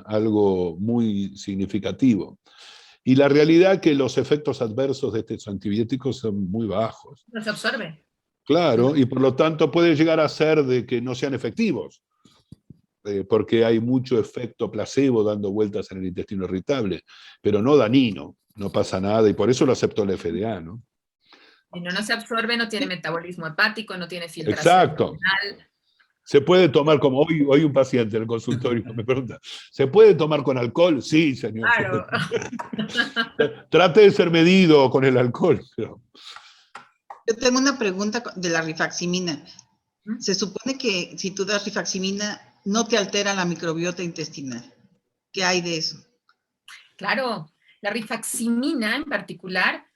algo muy significativo. Y la realidad es que los efectos adversos de estos antibióticos son muy bajos. No se absorbe. Claro, y por lo tanto puede llegar a ser de que no sean efectivos, porque hay mucho efecto placebo dando vueltas en el intestino irritable, pero no dañino, no pasa nada, y por eso lo aceptó la FDA, ¿no? Si no se absorbe, no tiene metabolismo hepático, no tiene filtración Exacto. renal. Se puede tomar, como hoy un paciente en el consultorio me pregunta, ¿se puede tomar con alcohol? Sí, señor. Claro. Trate de ser medido con el alcohol. Pero... Yo tengo una pregunta de la rifaximina. Se supone que si tú das rifaximina, no te altera la microbiota intestinal. ¿Qué hay de eso? Claro, la rifaximina en particular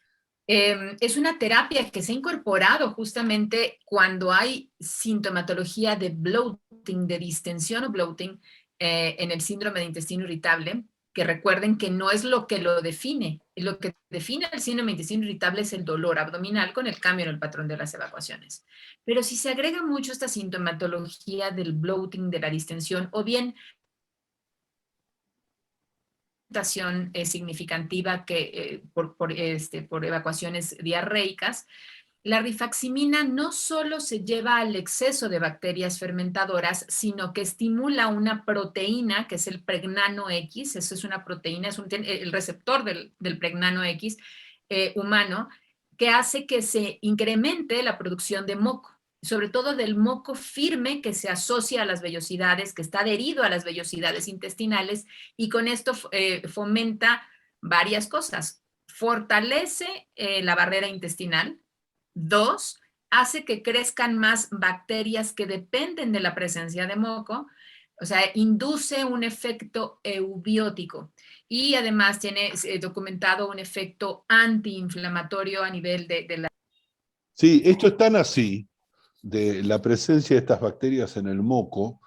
es una terapia que se ha incorporado justamente cuando hay sintomatología de bloating, de distensión o bloating en el síndrome de intestino irritable, que recuerden que no es lo que lo define. Lo que define el síndrome de intestino irritable es el dolor abdominal con el cambio en el patrón de las evacuaciones. Pero si se agrega mucho esta sintomatología del bloating, de la distensión, o bien significativa que, por evacuaciones diarreicas, la rifaximina no solo se lleva al exceso de bacterias fermentadoras, sino que estimula una proteína, que es el pregnano X, eso es una proteína, es el receptor del pregnano X humano, que hace que se incremente la producción de moco, sobre todo del moco firme que se asocia a las vellosidades, que está adherido a las vellosidades intestinales, y con esto fomenta varias cosas. Fortalece la barrera intestinal. 2, hace que crezcan más bacterias que dependen de la presencia de moco, o sea, induce un efecto eubiótico y además tiene documentado un efecto antiinflamatorio a nivel de la... Sí, esto es tan así, de la presencia de estas bacterias en el moco,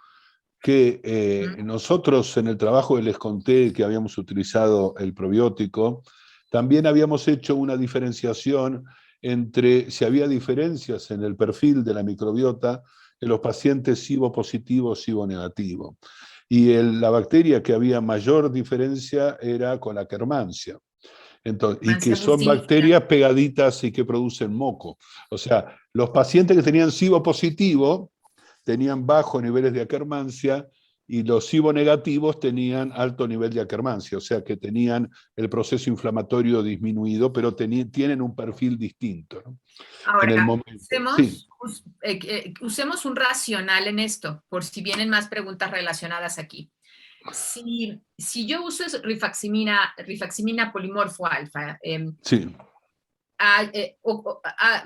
que nosotros en el trabajo les conté que habíamos utilizado el probiótico, también habíamos hecho una diferenciación entre si había diferencias en el perfil de la microbiota en los pacientes SIBO positivo o SIBO negativo. Y la bacteria que había mayor diferencia era con la Akkermansia. Entonces, y que son bacterias pegaditas y que producen moco. O sea, los pacientes que tenían SIBO positivo tenían bajos niveles de Akkermansia y los SIBO negativos tenían alto nivel de Akkermansia, o sea que tenían el proceso inflamatorio disminuido, pero tienen un perfil distinto, ¿no? Ahora, en el momento. Usemos un racional en esto, por si vienen más preguntas relacionadas aquí. Si yo uso rifaximina polimorfo alfa, sí.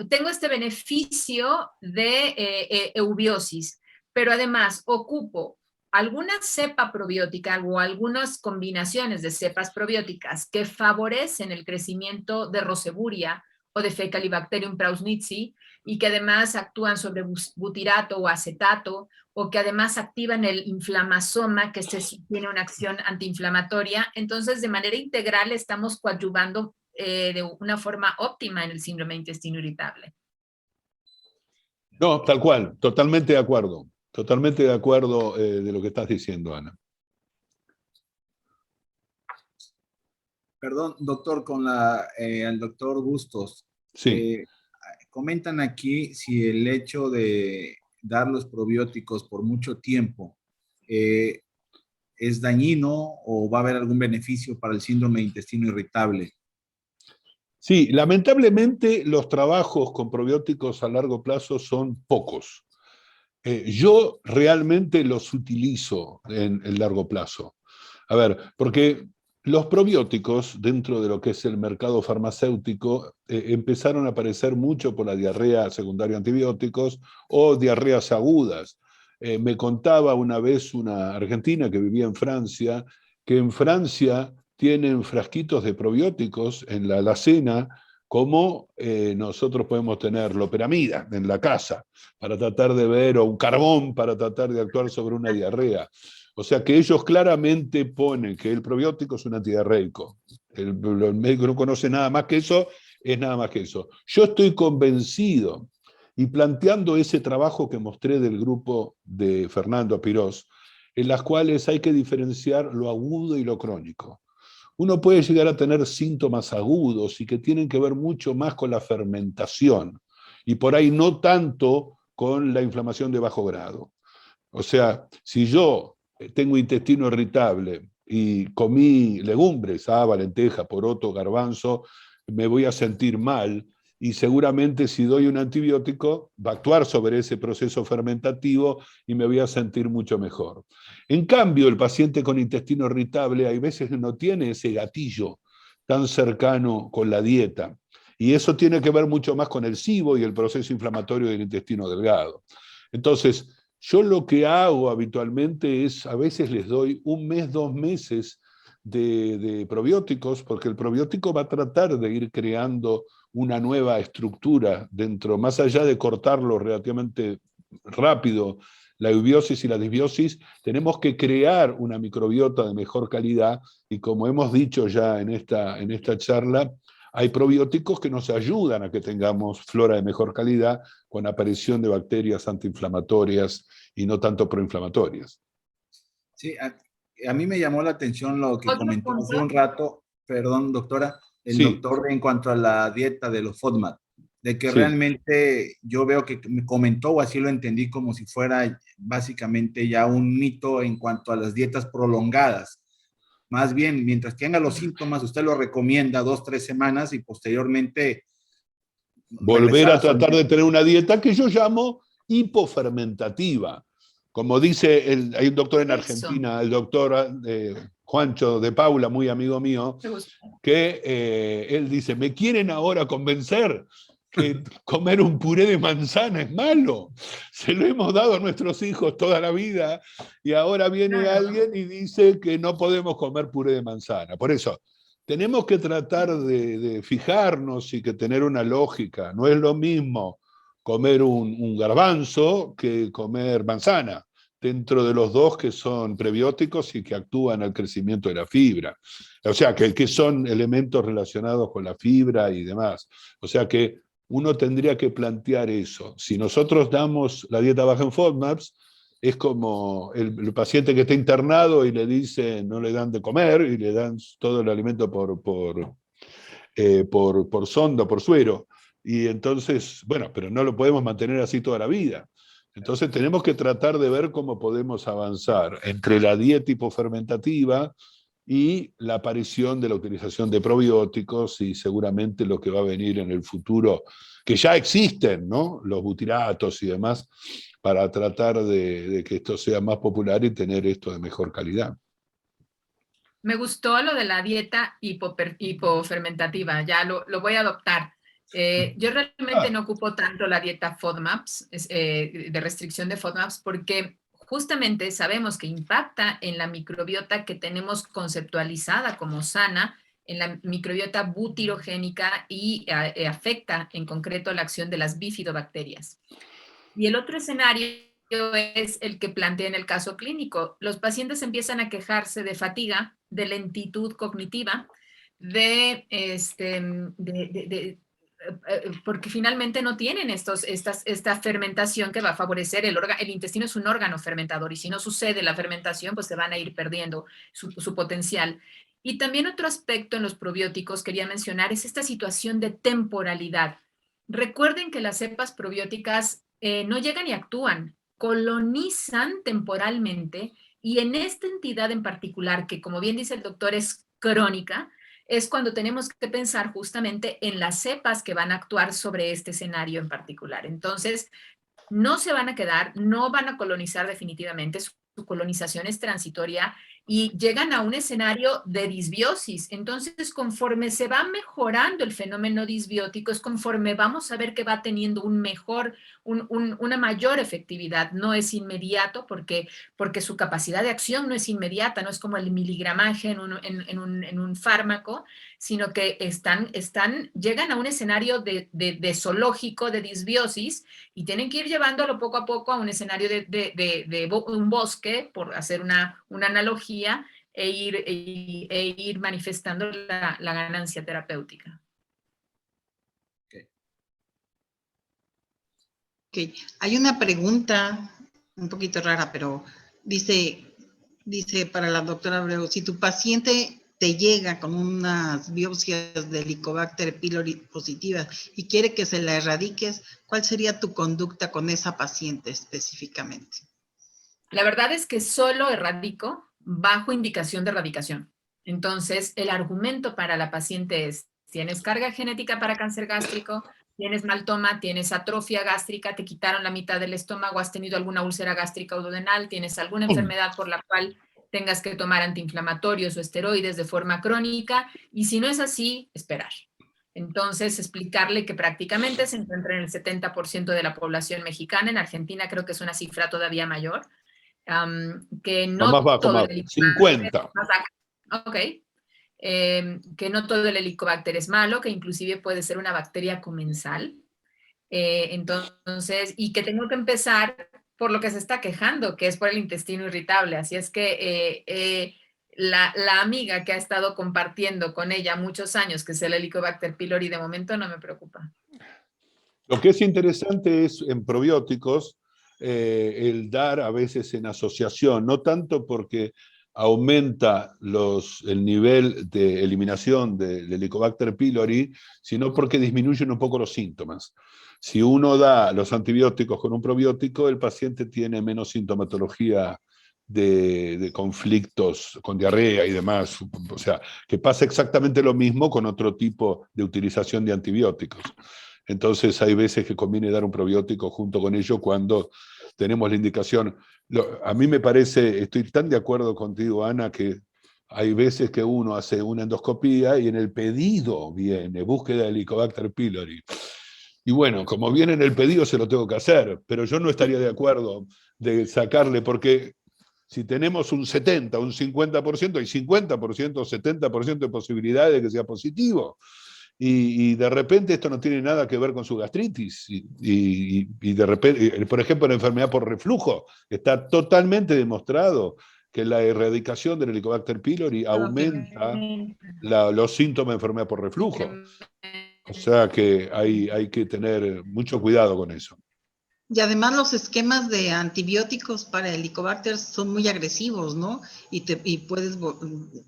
Tengo este beneficio de eubiosis, pero además ocupo alguna cepa probiótica o algunas combinaciones de cepas probióticas que favorecen el crecimiento de Roseburia o de Fecalibacterium prausnitzii y que además actúan sobre butirato o acetato o que además activan el inflamasoma, que tiene una acción antiinflamatoria. Entonces, de manera integral estamos coadyuvando de una forma óptima en el síndrome de intestino irritable. No, tal cual, totalmente de acuerdo de lo que estás diciendo, Ana. Perdón, doctor, con el doctor Bustos. Sí. Comentan aquí si el hecho de dar los probióticos por mucho tiempo es dañino o va a haber algún beneficio para el síndrome de intestino irritable? Sí, lamentablemente los trabajos con probióticos a largo plazo son pocos. Yo realmente los utilizo en largo plazo. A ver, porque los probióticos dentro de lo que es el mercado farmacéutico empezaron a aparecer mucho por la diarrea secundaria a antibióticos o diarreas agudas. Me contaba una vez una argentina que vivía en Francia, que en Francia tienen frasquitos de probióticos en la alacena como nosotros podemos tener loperamida en la casa para tratar de ver, o un carbón para tratar de actuar sobre una diarrea. O sea que ellos claramente ponen que el probiótico es un antidiarreico. El médico no conoce nada más que eso, es nada más que eso. Yo estoy convencido, y planteando ese trabajo que mostré del grupo de Fernando Apirós, en las cuales hay que diferenciar lo agudo y lo crónico. Uno puede llegar a tener síntomas agudos y que tienen que ver mucho más con la fermentación, y por ahí no tanto con la inflamación de bajo grado. O sea, si yo tengo intestino irritable y comí legumbres, haba, lenteja, poroto, garbanzo, me voy a sentir mal, y seguramente si doy un antibiótico va a actuar sobre ese proceso fermentativo y me voy a sentir mucho mejor. En cambio, el paciente con intestino irritable hay veces que no tiene ese gatillo tan cercano con la dieta, y eso tiene que ver mucho más con el SIBO y el proceso inflamatorio del intestino delgado. Entonces, yo lo que hago habitualmente es, a veces les doy 1 mes, 2 meses de probióticos, porque el probiótico va a tratar de ir creando una nueva estructura dentro, más allá de cortarlo relativamente rápido, la eubiosis y la disbiosis, tenemos que crear una microbiota de mejor calidad, y como hemos dicho ya en esta charla, hay probióticos que nos ayudan a que tengamos flora de mejor calidad con aparición de bacterias antiinflamatorias y no tanto proinflamatorias. Sí, a mí me llamó la atención lo que Otro comentó hace un punto. rato, perdón, doctora, el Sí, doctor en cuanto a la dieta de los FODMAP, de que sí. realmente yo veo que me comentó, o así lo entendí, como si fuera básicamente ya un mito en cuanto a las dietas prolongadas. Más bien, mientras tenga los síntomas, usted lo recomienda 2, 3 semanas y posteriormente Volver regresar a a su tratar de alimentación. tener una dieta que yo llamo hipofermentativa. Como dice, hay un doctor en Eso, Argentina, el doctor Juancho de Paula, muy amigo mío, me gusta. que él dice, me quieren ahora convencer que comer un puré de manzana es malo. Se lo hemos dado a nuestros hijos toda la vida, y ahora viene Claro. alguien y dice que no podemos comer puré de manzana. Por eso, tenemos que tratar de fijarnos y que tener una lógica. No es lo mismo comer un garbanzo que comer manzana, dentro de los dos que son prebióticos y que actúan al crecimiento de la fibra. O sea, que son elementos relacionados con la fibra y demás. O sea que uno tendría que plantear eso. Si nosotros damos la dieta baja en FODMAPs, es como el paciente que está internado y le dicen, no le dan de comer y le dan todo el alimento por sonda, por suero. Y entonces, bueno, pero no lo podemos mantener así toda la vida. Entonces tenemos que tratar de ver cómo podemos avanzar entre la dieta hipofermentativa y la aparición de la utilización de probióticos, y seguramente lo que va a venir en el futuro, que ya existen, ¿no? Los butiratos y demás, para tratar de que esto sea más popular y tener esto de mejor calidad. Me gustó lo de la dieta hipofermentativa, ya lo voy a adoptar. Yo realmente no ocupo tanto la dieta FODMAPs, de restricción de FODMAPs, porque justamente sabemos que impacta en la microbiota que tenemos conceptualizada como sana, en la microbiota butirogénica, y afecta en concreto la acción de las bifidobacterias. Y el otro escenario es el que planteé en el caso clínico. Los pacientes empiezan a quejarse de fatiga, de lentitud cognitiva, porque finalmente no tienen esta fermentación que va a favorecer el intestino. Es un órgano fermentador, y si no sucede la fermentación, pues se van a ir perdiendo su potencial. Y también otro aspecto en los probióticos quería mencionar es esta situación de temporalidad. Recuerden que las cepas probióticas no llegan y actúan, colonizan temporalmente Y en esta entidad en particular, que como bien dice el doctor es crónica, es cuando tenemos que pensar justamente en las cepas que van a actuar sobre este escenario en particular. Entonces, no se van a quedar, no van a colonizar definitivamente, su colonización es transitoria y llegan a un escenario de disbiosis. Entonces, conforme se va mejorando el fenómeno disbiótico, es conforme vamos a ver que va teniendo una mayor efectividad. No es inmediato porque su capacidad de acción no es inmediata, no es como el miligramaje en un fármaco, sino que llegan a un escenario de zoológico, de disbiosis, y tienen que ir llevándolo poco a poco a un escenario de un bosque, por hacer una analogía, e ir manifestando la ganancia terapéutica. Okay. Hay una pregunta un poquito rara, pero dice para la doctora Abreu, si tu paciente te llega con unas biopsias de Helicobacter pylori positivas y quiere que se la erradiques, ¿cuál sería tu conducta con esa paciente específicamente? La verdad es que solo erradico bajo indicación de erradicación. Entonces, el argumento para la paciente es, tienes carga genética para cáncer gástrico, tienes maltoma, tienes atrofia gástrica, te quitaron la mitad del estómago, has tenido alguna úlcera gástrica o duodenal, tienes alguna enfermedad por la cual tengas que tomar antiinflamatorios o esteroides de forma crónica, y si no es así, esperar. Entonces, explicarle que prácticamente se encuentra en el 70% de la población mexicana. En Argentina creo que es una cifra todavía mayor. Que no más bajo, todo más, el 50. Ok. Que no todo el helicobacter es malo, que inclusive puede ser una bacteria comensal. Entonces, y que tengo que empezar por lo que se está quejando, que es por el intestino irritable. Así es que la amiga que ha estado compartiendo con ella muchos años, que es el Helicobacter pylori, de momento no me preocupa. Lo que es interesante es en probióticos el dar a veces en asociación, no tanto porque aumenta el nivel de eliminación del Helicobacter pylori, sino porque disminuyen un poco los síntomas. Si uno da los antibióticos con un probiótico, el paciente tiene menos sintomatología de conflictos con diarrea y demás. O sea, que pasa exactamente lo mismo con otro tipo de utilización de antibióticos. Entonces hay veces que conviene dar un probiótico junto con ello cuando tenemos la indicación. A mí me parece, estoy tan de acuerdo contigo, Ana, que hay veces que uno hace una endoscopía y en el pedido viene búsqueda de Helicobacter pylori. Y bueno, como viene en el pedido se lo tengo que hacer, pero yo no estaría de acuerdo de sacarle, porque si tenemos un 70, un 50%, hay 50% o 70% de posibilidades de que sea positivo. Y de repente esto no tiene nada que ver con su gastritis. Y de repente, por ejemplo, la enfermedad por reflujo, está totalmente demostrado que la erradicación del Helicobacter pylori aumenta los síntomas de enfermedad por reflujo. O sea que hay que tener mucho cuidado con eso. Y además los esquemas de antibióticos para Helicobacter son muy agresivos, ¿no? Y puedes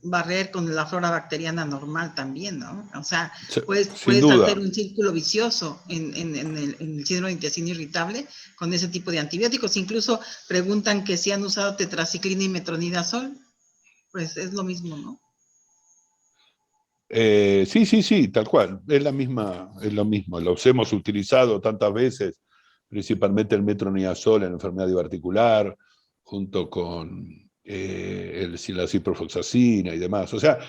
barrer con la flora bacteriana normal también, ¿no? O sea, puedes hacer un círculo vicioso en el síndrome de intestino irritable con ese tipo de antibióticos. Incluso preguntan que si han usado tetraciclina y metronidazol, pues es lo mismo, ¿no? Sí, tal cual. Es lo mismo. Los hemos utilizado tantas veces, principalmente el metronidazol en enfermedad diverticular, junto con la ciprofloxacina y demás. O sea,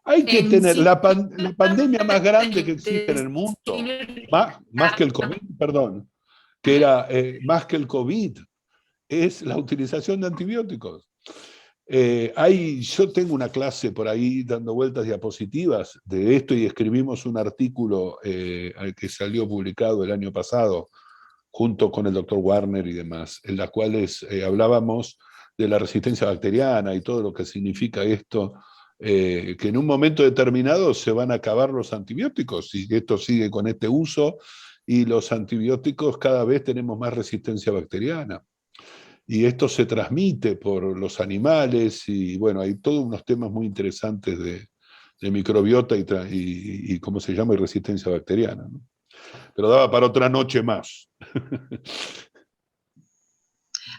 hay que tener la pandemia más grande que existe en el mundo, más que el COVID, perdón, que era más que el COVID, es la utilización de antibióticos. Yo tengo una clase por ahí dando vueltas diapositivas de esto y escribimos un artículo que salió publicado el año pasado junto con el doctor Warner y demás, en las cuales hablábamos de la resistencia bacteriana y todo lo que significa esto, que en un momento determinado se van a acabar los antibióticos y esto sigue con este uso y los antibióticos cada vez tenemos más resistencia bacteriana. Y esto se transmite por los animales y bueno, hay todos unos temas muy interesantes de microbiota y ¿cómo se llama? Y resistencia bacteriana, ¿no? Pero daba para otra noche más.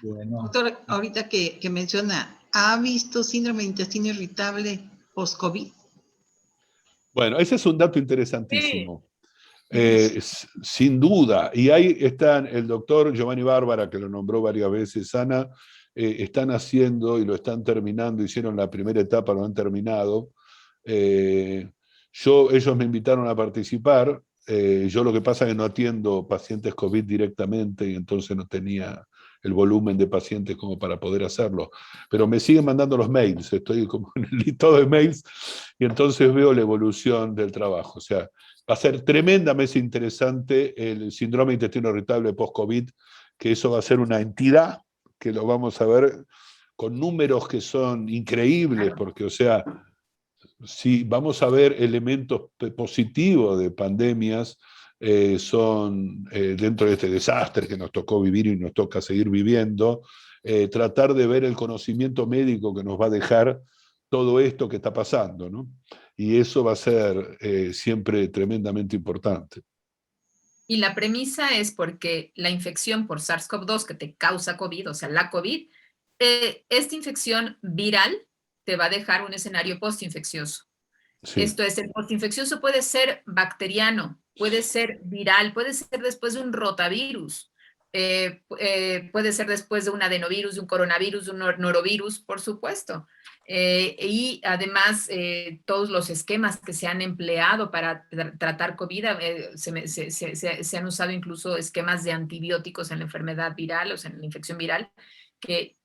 Bueno. Doctor, ahorita que menciona ¿ha visto síndrome de intestino irritable post-COVID? Bueno, ese es un dato Sí. interesantísimo. Sin duda. Y ahí están el doctor Giovanni Bárbara, que lo nombró varias veces, Ana, están haciendo y lo están terminando, hicieron la primera etapa, lo han terminado. Ellos me invitaron a participar. Yo lo que pasa es que no atiendo pacientes COVID directamente y entonces no tenía el volumen de pacientes como para poder hacerlo. Pero me siguen mandando los mails, estoy como en el listado de mails y entonces veo la evolución del trabajo. O sea, va a ser tremendamente interesante el síndrome de intestino irritable post-COVID, que eso va a ser una entidad que lo vamos a ver con números que son increíbles, porque, o sea, si vamos a ver elementos positivos de pandemias, son dentro de este desastre que nos tocó vivir y nos toca seguir viviendo, tratar de ver el conocimiento médico que nos va a dejar todo esto que está pasando, ¿no? Y eso va a ser siempre tremendamente importante. Y la premisa es porque la infección por SARS-CoV-2 que te causa COVID, o sea, la COVID, esta infección viral te va a dejar un escenario postinfeccioso. Sí. Esto es, el postinfeccioso puede ser bacteriano, puede ser viral, puede ser después de un rotavirus, puede ser después de un adenovirus, de un coronavirus, de un norovirus, por supuesto. Y además, todos los esquemas que se han empleado para tratar COVID, se han usado incluso esquemas de antibióticos en la enfermedad viral, o sea, en la infección viral, que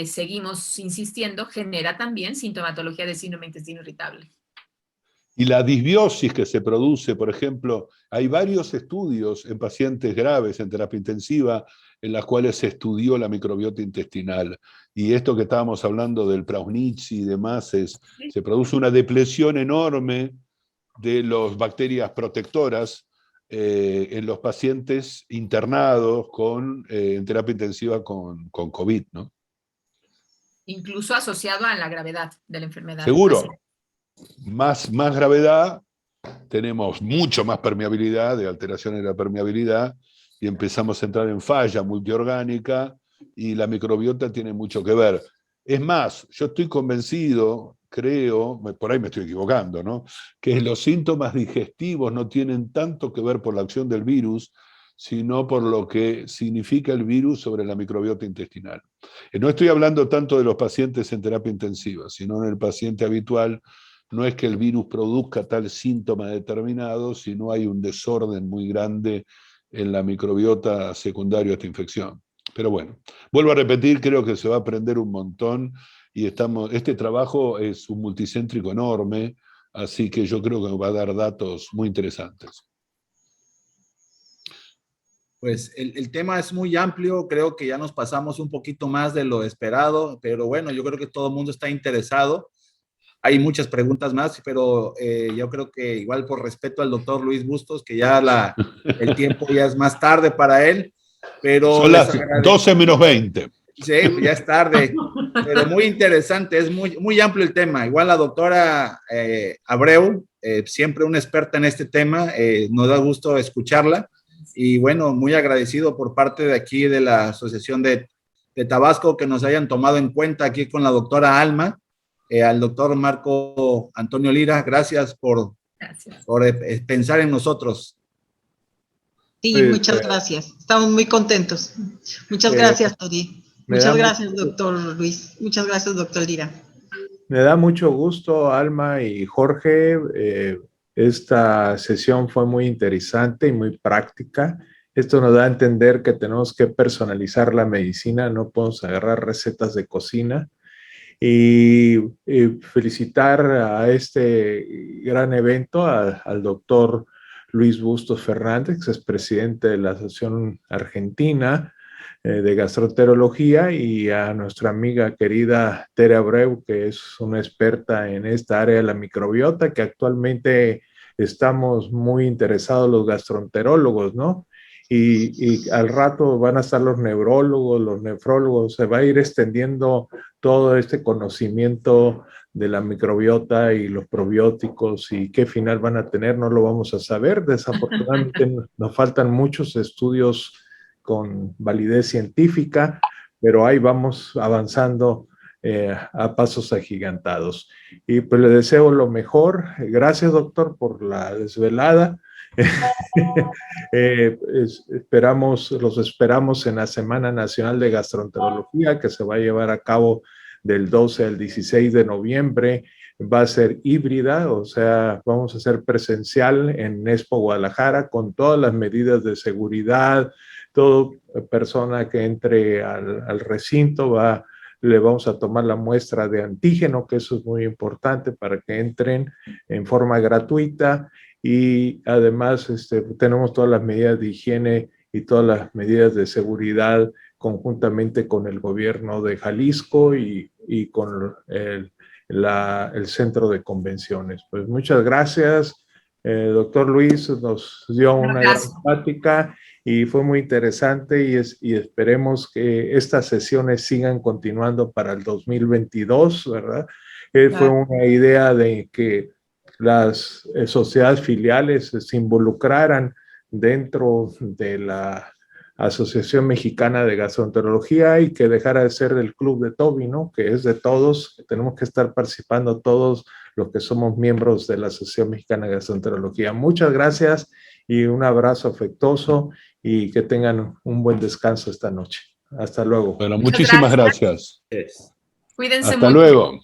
seguimos insistiendo, genera también sintomatología de síndrome de intestino irritable. Y la disbiosis que se produce, por ejemplo, hay varios estudios en pacientes graves en terapia intensiva en las cuales se estudió la microbiota intestinal. Y esto que estábamos hablando del Prausnitz y demás, se produce una depresión enorme de las bacterias protectoras en los pacientes internados en terapia intensiva con COVID, ¿no? Incluso asociado a la gravedad de la enfermedad. Seguro. Más gravedad, tenemos mucho más permeabilidad, de alteraciones de la permeabilidad, y empezamos a entrar en falla multiorgánica, y la microbiota tiene mucho que ver. Es más, yo estoy convencido, creo, por ahí me estoy equivocando, ¿no?, que los síntomas digestivos no tienen tanto que ver por la acción del virus, sino por lo que significa el virus sobre la microbiota intestinal. No estoy hablando tanto de los pacientes en terapia intensiva, sino en el paciente habitual. No es que el virus produzca tal síntoma determinado, sino hay un desorden muy grande en la microbiota secundario a esta infección. Pero bueno, vuelvo a repetir, creo que se va a aprender un montón y este trabajo es un multicéntrico enorme, así que yo creo que va a dar datos muy interesantes. Pues el tema es muy amplio, creo que ya nos pasamos un poquito más de lo esperado, pero bueno, yo creo que todo el mundo está interesado. Hay muchas preguntas más, pero yo creo que igual por respeto al doctor Luis Bustos, que ya el tiempo ya es más tarde para él, pero... Son las 12 menos 20. Sí, ya es tarde, pero muy interesante, es muy amplio el tema. Igual la doctora Abreu, siempre una experta en este tema, nos da gusto escucharla. Y bueno, muy agradecido por parte de aquí de la Asociación de Tabasco que nos hayan tomado en cuenta aquí con la doctora Alma. Al doctor Marco Antonio Lira, gracias por pensar en nosotros. Sí, muchas gracias. Estamos muy contentos. Muchas gracias, Todi. Muchas gracias, doctor Luis. Muchas gracias, doctor Lira. Me da mucho gusto, Alma y Jorge. Esta sesión fue muy interesante y muy práctica. Esto nos da a entender que tenemos que personalizar la medicina, no podemos agarrar recetas de cocina. Y felicitar a este gran evento al doctor Luis Bustos Fernández, que es presidente de la Asociación Argentina de Gastroenterología, y a nuestra amiga querida Tere Abreu, que es una experta en esta área de la microbiota, que actualmente estamos muy interesados los gastroenterólogos, ¿no? Y al rato van a estar los neurólogos, los nefrólogos, se va a ir extendiendo todo este conocimiento de la microbiota y los probióticos y qué final van a tener, no lo vamos a saber. Desafortunadamente nos faltan muchos estudios con validez científica, pero ahí vamos avanzando a pasos agigantados. Y pues le deseo lo mejor. Gracias, doctor, por la desvelada. Los esperamos en la Semana Nacional de Gastroenterología, que se va a llevar a cabo del 12 al 16 de noviembre. Va a ser híbrida, o sea, vamos a hacer presencial en Expo Guadalajara con todas las medidas de seguridad. Toda persona que entre al recinto le vamos a tomar la muestra de antígeno, que eso es muy importante para que entren en forma gratuita. Y además tenemos todas las medidas de higiene y todas las medidas de seguridad conjuntamente con el gobierno de Jalisco y con el centro de convenciones. Pues muchas gracias. Doctor Luis nos dio una gran plática y fue muy interesante y esperemos que estas sesiones sigan continuando para el 2022, ¿verdad? Fue una idea de que las sociedades filiales se involucraran dentro de la Asociación Mexicana de Gastroenterología y que dejara de ser el club de Toby, ¿no? Que es de todos, que tenemos que estar participando todos los que somos miembros de la Asociación Mexicana de Gastroenterología. Muchas gracias y un abrazo afectuoso y que tengan un buen descanso esta noche. Hasta luego. Bueno, muchísimas gracias. Cuídense Hasta mucho. luego.